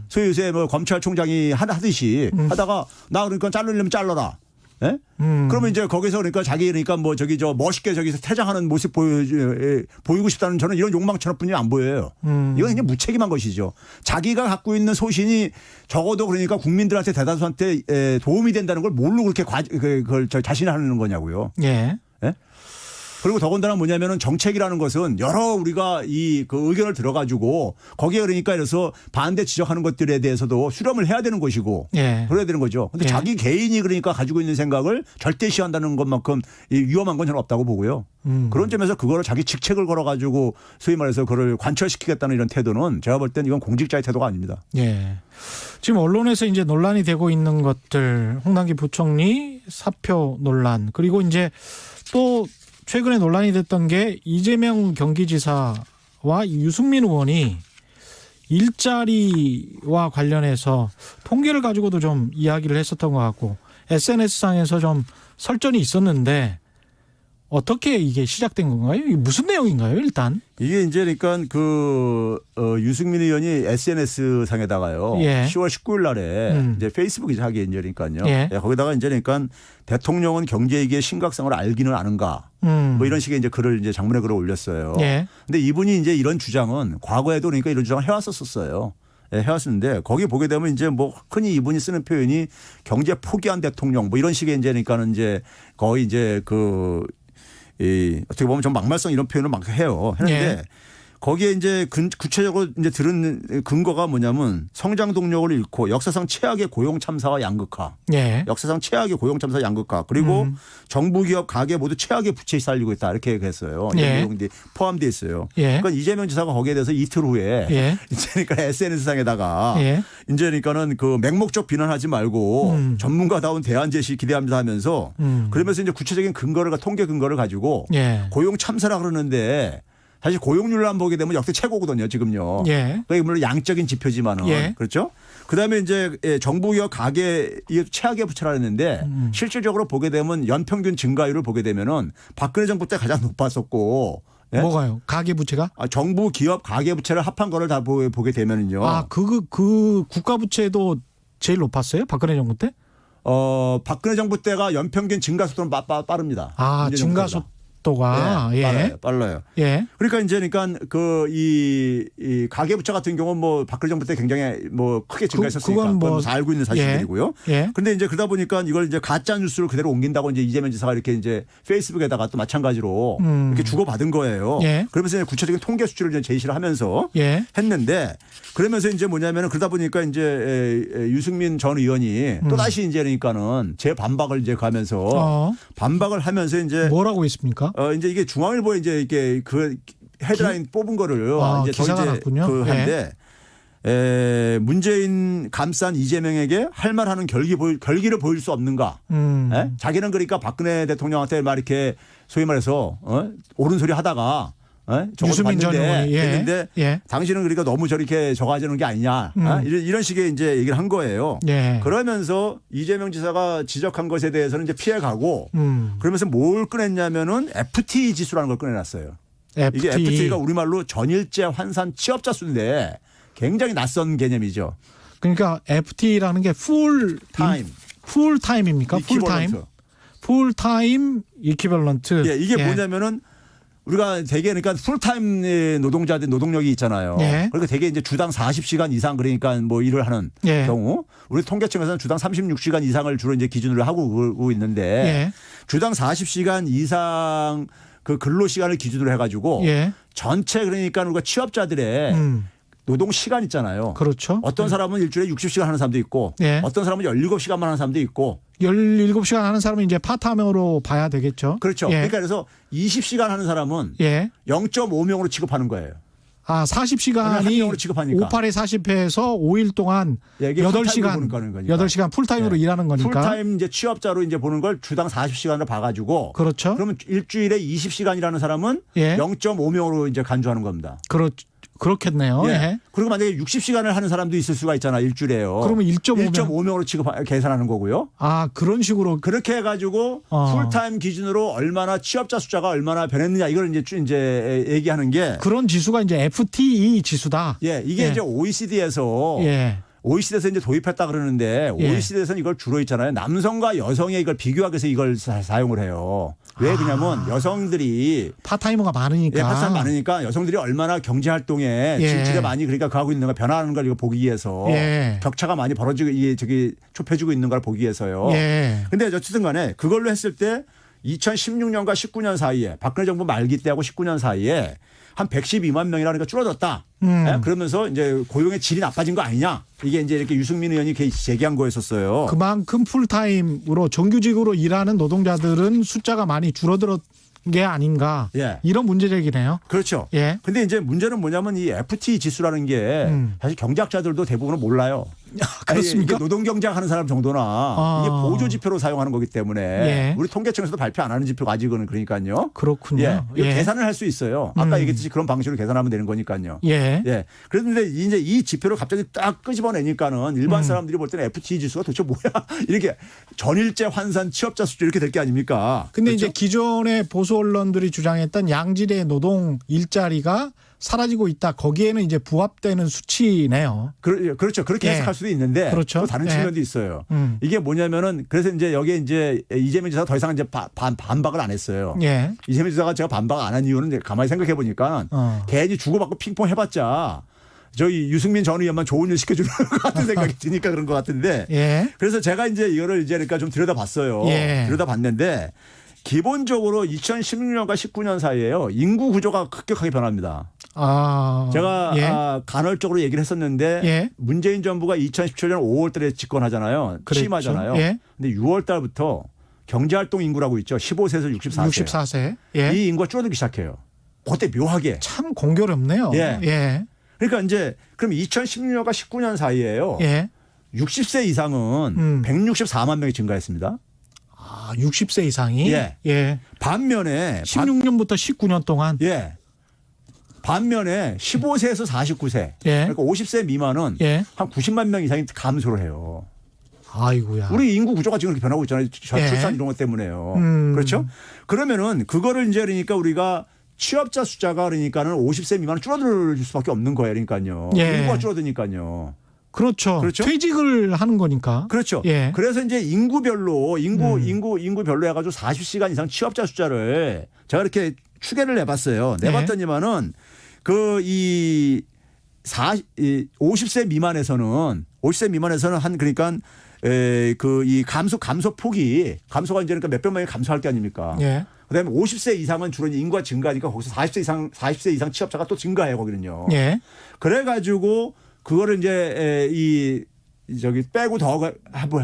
소위 요새 뭐 검찰총장이 하듯이 하다가 나 그러니까 자르려면 잘라라. 예? 그러면 이제 거기서 그러니까 자기 그러니까 뭐 저기 멋있게 저기서 퇴장하는 모습 보이고 싶다는 저는 이런 욕망처럼뿐이 안 보여요. 이건 그냥 무책임한 것이죠. 자기가 갖고 있는 소신이 적어도 그러니까 국민들한테 대다수한테 도움이 된다는 걸 뭘로 그렇게 그걸 자신이 하는 거냐고요. 예. 예? 그리고 더군다나 뭐냐면은 정책이라는 것은 여러 우리가 그 의견을 들어가지고 거기에 그러니까 그래서 반대 지적하는 것들에 대해서도 수렴을 해야 되는 것이고 예. 그래야 되는 거죠. 근데 예. 자기 개인이 그러니까 가지고 있는 생각을 절대시한다는 것만큼 위험한 건 저는 없다고 보고요. 그런 점에서 그거를 자기 직책을 걸어가지고 소위 말해서 그걸 관철시키겠다는 이런 태도는 제가 볼 때는 이건 공직자의 태도가 아닙니다. 예. 지금 언론에서 이제 논란이 되고 있는 것들 홍남기 부총리 사표 논란 그리고 이제 또 최근에 논란이 됐던 게 이재명 경기지사와 유승민 의원이 일자리와 관련해서 통계를 가지고도 좀 이야기를 했었던 것 같고 SNS상에서 좀 설전이 있었는데 어떻게 이게 시작된 건가요? 이게 무슨 내용인가요, 일단? 이게 이제 그러니까 유승민 의원이 SNS 상에다가요. 예. 10월 19일 날에 이제 페이스북에 하기에 이제 그러니까요. 예. 예, 거기다가 이제 그러니까 대통령은 경제위기의 심각성을 알기는 아는가. 뭐 이런 식의 이제 글을 이제 장문의 글을 올렸어요. 예. 근데 이분이 이제 이런 주장은 과거에도 그러니까 이런 주장을 해왔었어요. 예, 해왔었는데 거기 보게 되면 이제 뭐 흔히 이분이 쓰는 표현이 경제 포기한 대통령 뭐 이런 식의 이제 그러니까는 이제 거의 이제 어떻게 보면 좀 막말성 이런 표현을 막 해요. 했는데 예. 거기에 이제 구체적으로 이제 들은 근거가 뭐냐면 성장 동력을 잃고 역사상 최악의 고용 참사와 양극화. 예. 역사상 최악의 고용 참사 양극화. 그리고 정부 기업 가계 모두 최악의 부채에 시달리고 있다. 이렇게 얘기했어요. 예. 이런 내용들이 포함되어 있어요. 예. 그러니까 이재명 지사가 거기에 대해서 이틀 후에 예. 이제 그러니까 SNS상에다가 예. 이제 그러니까는 그 맹목적 비난하지 말고 전문가다운 대안 제시 기대합니다 하면서 그러면서 이제 구체적인 통계 근거를 가지고 예. 고용 참사라 그러는데 사실 고용률만 보게 되면 역대 최고거든요, 지금요. 예. 그게 물론 양적인 지표지만은 예. 그렇죠. 그다음에 이제 정부 기업 가계 이게 최악의 부채라 했는데 실질적으로 보게 되면 연평균 증가율을 보게 되면은 박근혜 정부 때 가장 높았었고 예? 뭐가요? 가계부채가? 정부, 기업, 가계부채를 합한 거를 다 보게 되면은요. 그 국가부채도 제일 높았어요? 박근혜 정부 때? 박근혜 정부 때가 연평균 증가 속도는 빠릅니다. 증가 속도가 빨라요. 예. 그러니까 이제 이 가계부채 같은 경우는 뭐 박근혜 정부 때 굉장히 뭐 크게 증가했었으니까 그건 그건 다 알고 있는 사실들이고요. 예. 그런데 이제 그러다 보니까 이걸 이제 가짜 뉴스를 그대로 옮긴다고 이제 이재명 지사가 이렇게 이제 페이스북에다가 또 마찬가지로 이렇게 주고받은 거예요. 예. 그러면서 이제 구체적인 통계 수치를 이제 제시를 하면서 예. 했는데 그러면서 이제 뭐냐면은 그러다 보니까 이제 유승민 전 의원이 또 다시 이제 그러니까는 재 반박을 이제 가면서 반박을 하면서 이제 뭐라고 했습니까? 이제 이게 중앙일보에 이제 이게 그 헤드라인 뽑은 거를 이제 기사가 났군요. 한데 문재인 감싼 이재명에게 할 말하는 결기를 보일 수 없는가? 예? 자기는 그러니까 박근혜 대통령한테 막 이렇게 소위 말해서 옳은 소리 하다가 유승민 전 의원이 했는데 당신은 그러니까 너무 저렇게 저가지는 게 아니냐 이런 식의 이제 얘기를 한 거예요. 예. 그러면서 이재명 지사가 지적한 것에 대해서는 이제 피해가고 그러면서 뭘 꺼냈냐면은 FT 지수라는 걸 꺼내놨어요. 이게 FT가 우리말로 전일제 환산 취업자 수인데 굉장히 낯선 개념이죠. 그러니까 FT라는 게 풀타임입니까? 풀타임 이퀴벌런트. 예, 이게 뭐냐면은 우리가 되게 그러니까 풀타임 노동자들 노동력이 있잖아요. 예. 그러니까 되게 이제 주당 40시간 이상 그러니까 뭐 일을 하는 경우 우리 통계청에서는 주당 36시간 이상을 주로 이제 기준으로 하고 있는데 주당 40시간 이상 그 근로 시간을 기준으로 해가지고 전체 그러니까 우리가 취업자들의 노동 시간 있잖아요. 그렇죠. 어떤 사람은 일주일에 60시간 하는 사람도 있고 어떤 사람은 17시간만 하는 사람도 있고 17시간 하는 사람은 이제 파트타임으로 봐야 되겠죠. 그렇죠. 그러니까 그래서 20시간 하는 사람은 0.5명으로 취급하는 거예요. 40시간이 취급하니까. 58에 40회에서 5일 동안 8시간 풀타임으로 일하는 거니까. 풀타임 이제 취업자로 이제 보는 걸 주당 40시간으로 봐가지고. 그렇죠. 그러면 일주일에 20시간이라는 사람은 0.5명으로 이제 간주하는 겁니다. 그렇겠네요. 그리고 만약에 60시간을 하는 사람도 있을 수가 있잖아 일주일에요. 그러면 1.5명으로 계산하는 거고요. 그런 식으로 그렇게 해가지고 풀타임 기준으로 얼마나 취업자 숫자가 얼마나 변했느냐 이걸 이제 얘기하는 게 그런 지수가 이제 FTE 지수다. 이게 이제 OECD에서 이제 도입했다 그러는데 OECD에서는 이걸 주로 있잖아요. 남성과 여성의 이걸 비교하기 위해서 이걸 사용을 해요. 왜 그러냐면 여성들이 파타이머가 많으니까. 파타이머 많으니까 여성들이 얼마나 경제 활동에 질질에 많이 그러니까 가고 있는 걸 변화하는 걸 이거 보기 위해서 격차가 많이 벌어지고 이게 좁혀지고 있는 걸 보기 위해서요. 근데 어쨌든 간에 그걸로 했을 때 2016년과 19년 사이에 박근혜 정부 말기 때하고 19년 사이에 한 112만 명이라니까 줄어들었다. 그러면서 이제 고용의 질이 나빠진 거 아니냐. 이게 이제 이렇게 유승민 의원이 제기한 거였었어요. 그만큼 풀타임으로 정규직으로 일하는 노동자들은 숫자가 많이 줄어들었 게 아닌가. 이런 문제 제기네요. 그렇죠. 근데 이제 문제는 뭐냐면 이 FT 지수라는 게 사실 경제학자들도 대부분은 몰라요. 그렇습니까? 이게 노동경제학 하는 사람 정도나 이게 보조 지표로 사용하는 거기 때문에 우리 통계청에서도 발표 안 하는 지표가 아직은 그러니까요. 그렇군요. 이거 계산을 할 수 있어요. 아까 얘기했듯이 그런 방식으로 계산하면 되는 거니까요. 그런데 이제 이 지표를 갑자기 딱 끄집어내니까는 일반 사람들이 볼 때는 FT 지수가 도대체 뭐야? 이렇게 전일제 환산 취업자 수준 이렇게 될 게 아닙니까? 근데 그렇죠? 이제 기존의 보수 언론들이 주장했던 양질의 노동 일자리가 사라지고 있다. 거기에는 이제 부합되는 수치네요. 그렇죠. 그렇게 해석할 수도 있는데 또 다른 측면도 있어요. 이게 뭐냐면은 그래서 이제 여기에 이제 이재명 지사가 더 이상 이제 반박을 안 했어요. 이재명 지사가 제가 반박 안 한 이유는 이제 가만히 생각해 보니까 괜히 주고받고 핑퐁 해봤자 저희 유승민 전 의원만 좋은 일 시켜주는 것 같은 생각이 드니까 그런 것 같은데 그래서 제가 이제 이거를 이제 그러니까 좀 들여다봤어요. 들여다봤는데 기본적으로 2016년과 19년 사이에요. 인구 구조가 급격하게 변합니다. 제가 간헐적으로 얘기를 했었는데 문재인 정부가 2017년 5월 달에 집권하잖아요. 취임하잖아요. 근데 6월 달부터 경제활동 인구라고 있죠. 15세에서 64세. 이 인구가 줄어들기 시작해요. 그때 묘하게. 참 공교롭네요. 그러니까 이제 그럼 2016년과 19년 사이에요. 60세 이상은 164만 명이 증가했습니다. 60세 이상이? 반면에 16년부터 19년 동안? 반면에 15세에서 49세 그러니까 50세 미만은 한 90만 명 이상이 감소를 해요. 아이고야. 우리 인구 구조가 지금 이렇게 변하고 있잖아요. 출산 이런 것 때문에요. 그렇죠? 그러면은 그거를 이제 그러니까 우리가 취업자 숫자가 그러니까는 50세 미만은 줄어들 수밖에 없는 거예요. 그러니까요. 예. 인구가 줄어드니까요. 그렇죠. 그렇죠? 퇴직을 하는 거니까. 그렇죠. 예. 그래서 이제 인구별로 인구별로 해가지고 40시간 이상 취업자 숫자를 제가 이렇게 추계를 해봤어요. 내봤더니만은 이 50세 미만에서는 한 그러니까 이 감소 폭이 감소가 이제 그러니까 몇백 명이 감소할 게 아닙니까? 예. 그다음에 50세 이상은 주로 인구가 증가하니까 거기서 40세 이상 취업자가 또 증가해요 거기는요. 예. 그래가지고 그거를 이제 저기 빼고 더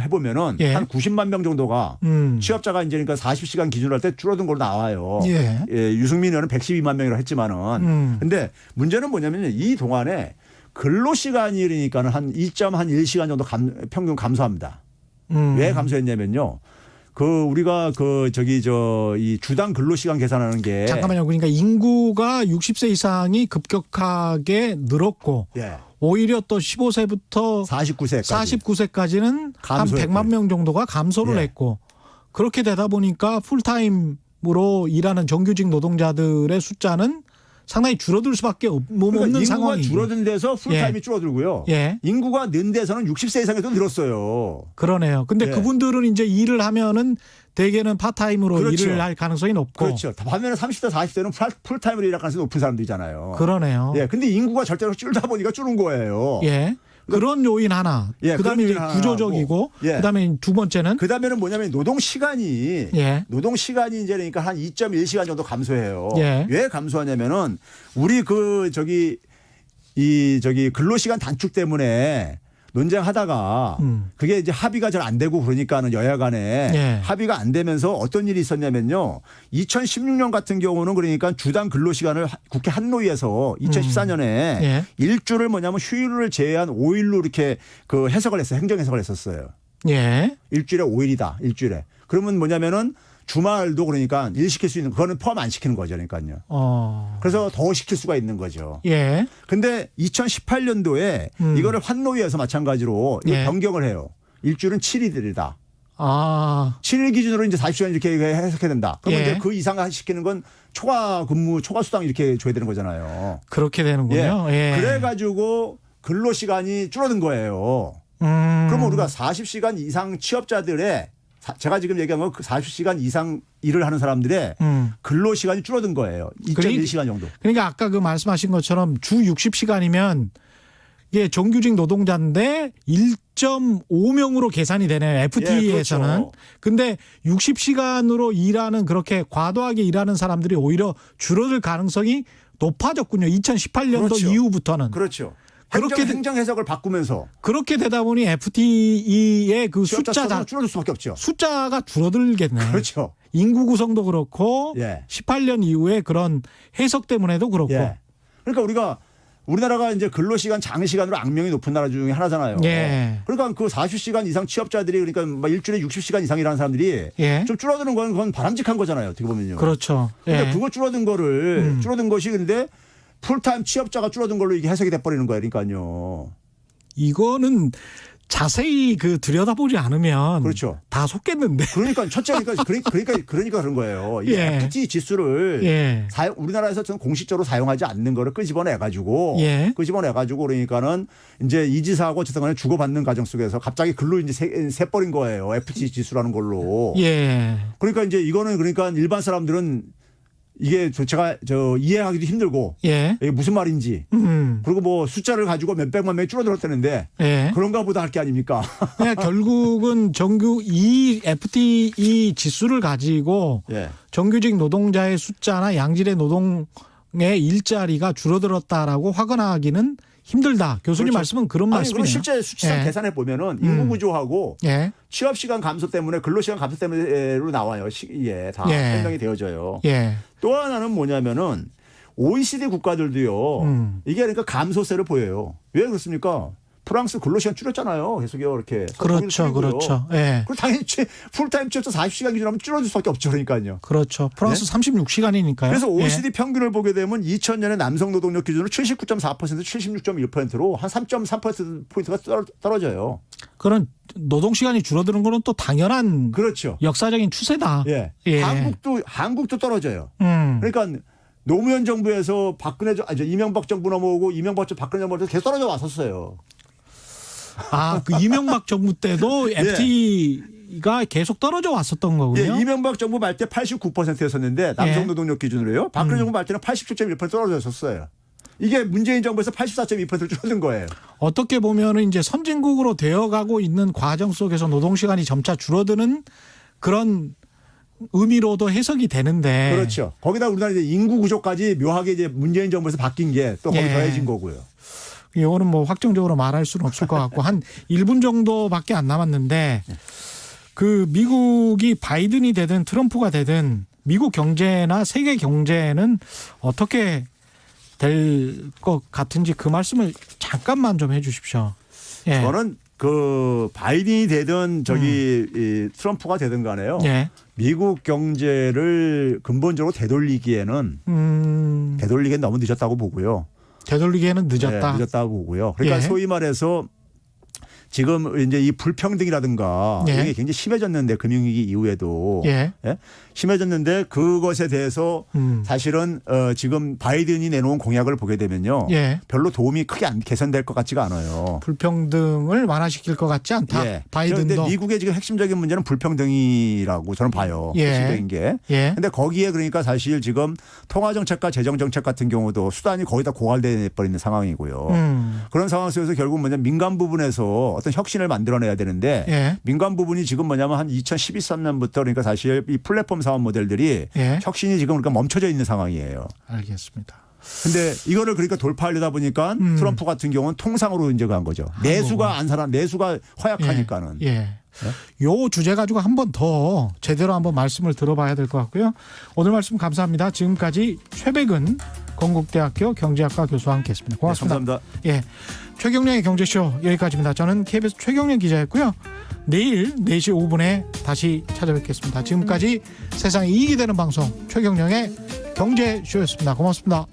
해보면은 예. 한 90만 명 정도가 취업자가 이제 그러니까 40시간 기준으로 할 때 줄어든 걸로 나와요. 예. 유승민 의원은 112만 명이라고 했지만은 근데 문제는 뭐냐면 이 동안에 근로 시간이 그러니까는 한 2.1시간 정도 평균 감소합니다. 왜 감소했냐면요. 우리가 이 주당 근로 시간 계산하는 게 잠깐만요. 그러니까 인구가 60세 이상이 급격하게 늘었고 예. 오히려 또 15세부터 49세까지는 한 감소했고요. 100만 명 정도가 감소를 예. 했고 그렇게 되다 보니까 풀타임으로 일하는 정규직 노동자들의 숫자는 상당히 줄어들 수밖에 없는 인구가 상황이고. 줄어든 데서 풀타임이 줄어들고요. 예. 인구가 는 데서는 60세 이상에도 늘었어요. 그러네요. 근데 예. 그분들은 이제 일을 하면은 대개는 파타임으로 그렇죠. 일을 할 가능성이 높고. 그렇죠. 반면에 30대 40대는 풀타임으로 일할 가능성이 높은 사람들이잖아요. 그러네요. 예. 근데 인구가 절대로 줄다 보니까 줄은 거예요. 예. 그런 요인 하나. 예, 그다음에 그런 이제 요인 하나 구조적이고. 하고. 예. 그다음에 두 번째는 그다음에는 뭐냐면 노동 시간이 예. 이제 그러니까 한 2.1시간 정도 감소해요. 예. 왜 감소하냐면은 우리 근로 시간 단축 때문에 논쟁하다가 그게 이제 합의가 잘 안 되고 그러니까는 여야 간에 예. 합의가 안 되면서 어떤 일이 있었냐면요. 2016년 같은 경우는 그러니까 주당 근로 시간을 국회 한노위에서 2014년에 예. 일주를 뭐냐면 휴일을 제외한 5일로 이렇게 해석을 했어요. 행정 해석을 했었어요. 예. 일주일에 5일이다. 일주일에. 그러면 뭐냐면은 주말도 그러니까 일 시킬 수 있는 그거는 포함 안 시키는 거죠. 그러니까요. 그래서 더 시킬 수가 있는 거죠. 예. 근데 2018년도에 이거를 환노위에서 마찬가지로 이걸 예. 변경을 해요. 일주일은 7일이다. 아. 7일 기준으로 이제 40시간 이렇게 해석해야 된다. 그러면 예. 이제 그 이상 시키는 건 초과 근무, 초과 수당 이렇게 줘야 되는 거잖아요. 그렇게 되는군요. 예. 그래가지고 근로 시간이 줄어든 거예요. 그러면 우리가 40시간 이상 취업자들의 제가 지금 얘기한 건 40시간 이상 일을 하는 사람들의 근로 시간이 줄어든 거예요. 2.1시간 정도. 그러니까 아까 그 말씀하신 것처럼 주 60시간이면 이게 정규직 노동자인데 1.5명으로 계산이 되네요. FT에서는. 예, 그렇죠. 근데 60시간으로 일하는 그렇게 과도하게 일하는 사람들이 오히려 줄어들 가능성이 높아졌군요. 2018년도 그렇죠. 이후부터는. 그렇죠. 그렇게 행정 해석을 바꾸면서 그렇게 되다 보니 FTE의 그 숫자가 줄어들 수밖에 없죠. 숫자가 줄어들겠네. 그렇죠. 인구 구성도 그렇고 예. 18년 이후에 그런 해석 때문에도 그렇고. 예. 그러니까 우리나라가 이제 근로시간 장시간으로 악명이 높은 나라 중에 하나잖아요. 예. 그러니까 그 40시간 이상 취업자들이 그러니까 막 일주일에 60시간 이상 일하는 사람들이 예. 좀 줄어드는 건 그건 바람직한 거잖아요. 어떻게 보면요. 그렇죠. 근데 예. 그거 줄어든 것이 근데 풀타임 취업자가 줄어든 걸로 이게 해석이 돼버리는 거예요. 그러니까요. 이거는 자세히 들여다보지 않으면 그렇죠. 다 속겠는데. 그러니까 첫째니까 그러니까 그런 거예요. 이 예. FT 지수를 예. 우리나라에서 좀 공식적으로 사용하지 않는 거를 끄집어내 가지고 그러니까는 이제 이 지사하고 어쨌든 간에 주고받는 과정 속에서 갑자기 글로 이제 새버린 거예요. FT 지수라는 걸로. 예. 그러니까 이제 이거는 그러니까 일반 사람들은 이게 제가 이해하기도 힘들고 예. 이게 무슨 말인지 그리고 뭐 숫자를 가지고 몇백만 명이 줄어들었다는데 예. 그런가 보다 할 게 아닙니까? 그러니까 결국은 이 FTE 지수를 가지고 예. 정규직 노동자의 숫자나 양질의 노동의 일자리가 줄어들었다라고 확언하기는 힘들다. 교수님 그렇죠. 말씀은 그런 말씀이네요. 실제 수치상 예. 계산해 보면은 인구 구조하고 예. 취업 시간 감소 때문에 근로 시간 감소 때문에로 나와요. 다 예. 설명이 되어져요. 예. 또 하나는 뭐냐면은 OECD 국가들도요. 이게 그러니까 감소세를 보여요. 왜 그렇습니까? 프랑스 근로 시간 줄였잖아요. 계속요 이렇게. 그렇죠. 그렇죠. 예. 그리고 당연히 풀타임 취업자 40시간 기준하면 줄어들 수밖에 없죠. 그러니까요. 그렇죠. 프랑스 36시간이니까요. 그래서 OECD 평균을 보게 되면 2000년에 남성 노동력 기준으로 79.4% 76.1%로 한 3.3%포인트가 떨어져요. 그런 노동 시간이 줄어드는 거는 또 당연한 그렇죠. 역사적인 추세다. 예. 예. 한국도 떨어져요. 음. 그러니까 노무현 정부에서 이명박 정부 넘어오고 이명박 정부 박근혜 정부에서 계속 떨어져 왔었어요. 그 이명박 정부 때도 예. FT가 계속 떨어져 왔었던 거군요. 예, 이명박 정부 말 때 89%였었는데 남성 예. 노동력 기준으로요. 박근혜 정부 말 때는 87.1% 떨어졌었어요. 이게 문재인 정부에서 84.2%를 줄어든 거예요. 어떻게 보면은 이제 선진국으로 되어가고 있는 과정 속에서 노동 시간이 점차 줄어드는 그런 의미로도 해석이 되는데. 그렇죠. 거기다 우리나라 이제 인구 구조까지 묘하게 이제 문재인 정부에서 바뀐 게 또 거기 예. 더해진 거고요. 이거는 뭐 확정적으로 말할 수는 없을 것 같고 한 1분 정도밖에 안 남았는데 그 미국이 바이든이 되든 트럼프가 되든 미국 경제나 세계 경제는 어떻게 될 것 같은지 그 말씀을 잠깐만 좀 해 주십시오. 예. 저는 그 바이든이 되든 이 트럼프가 되든 간에요. 예. 미국 경제를 근본적으로 되돌리기에는 너무 늦었다고 보고요. 되돌리기에는 늦었다. 네, 늦었다고 보고요. 그러니까 예. 소위 말해서 지금 이제 이 불평등이라든가 예. 이게 굉장히 심해졌는데 금융위기 이후에도 예. 예? 심해졌는데 그것에 대해서 사실은 지금 바이든이 내놓은 공약을 보게 되면요. 예. 별로 도움이 크게 개선될 것 같지가 않아요. 불평등을 완화시킬 것 같지 않다. 예. 바이든도. 그런데 미국의 지금 핵심적인 문제는 불평등이라고 저는 봐요. 예. 핵심적인 게. 예. 근데 거기에 그러니까 사실 지금 통화정책과 재정정책 같은 경우도 수단이 거의 다 고갈돼 버리는 상황이고요. 그런 상황 속에서 결국 민간 부분에서 어떤 혁신을 만들어내야 되는데 예. 민간 부분이 지금 뭐냐면 한 2012~13년부터 그러니까 사실 이 플랫폼 사업 모델들이 예. 혁신이 지금 그러니까 멈춰져 있는 상황이에요. 알겠습니다. 근데 이거를 그러니까 돌파하려다 보니까 트럼프 같은 경우는 통상으로 이제 간 거죠. 내수가 내수가 허약하니까는. 예. 요 주제 가지고 한 번 더 제대로 한번 말씀을 들어봐야 될 것 같고요. 오늘 말씀 감사합니다. 지금까지 최백은 건국대학교 경제학과 교수와 함께했습니다. 고맙습니다. 네, 감사합니다. 예, 최경련의 경제쇼 여기까지입니다. 저는 KBS 최경련 기자였고요. 내일 4시 5분에 다시 찾아뵙겠습니다. 지금까지 세상에 이익이 되는 방송 최경련의 경제쇼였습니다. 고맙습니다.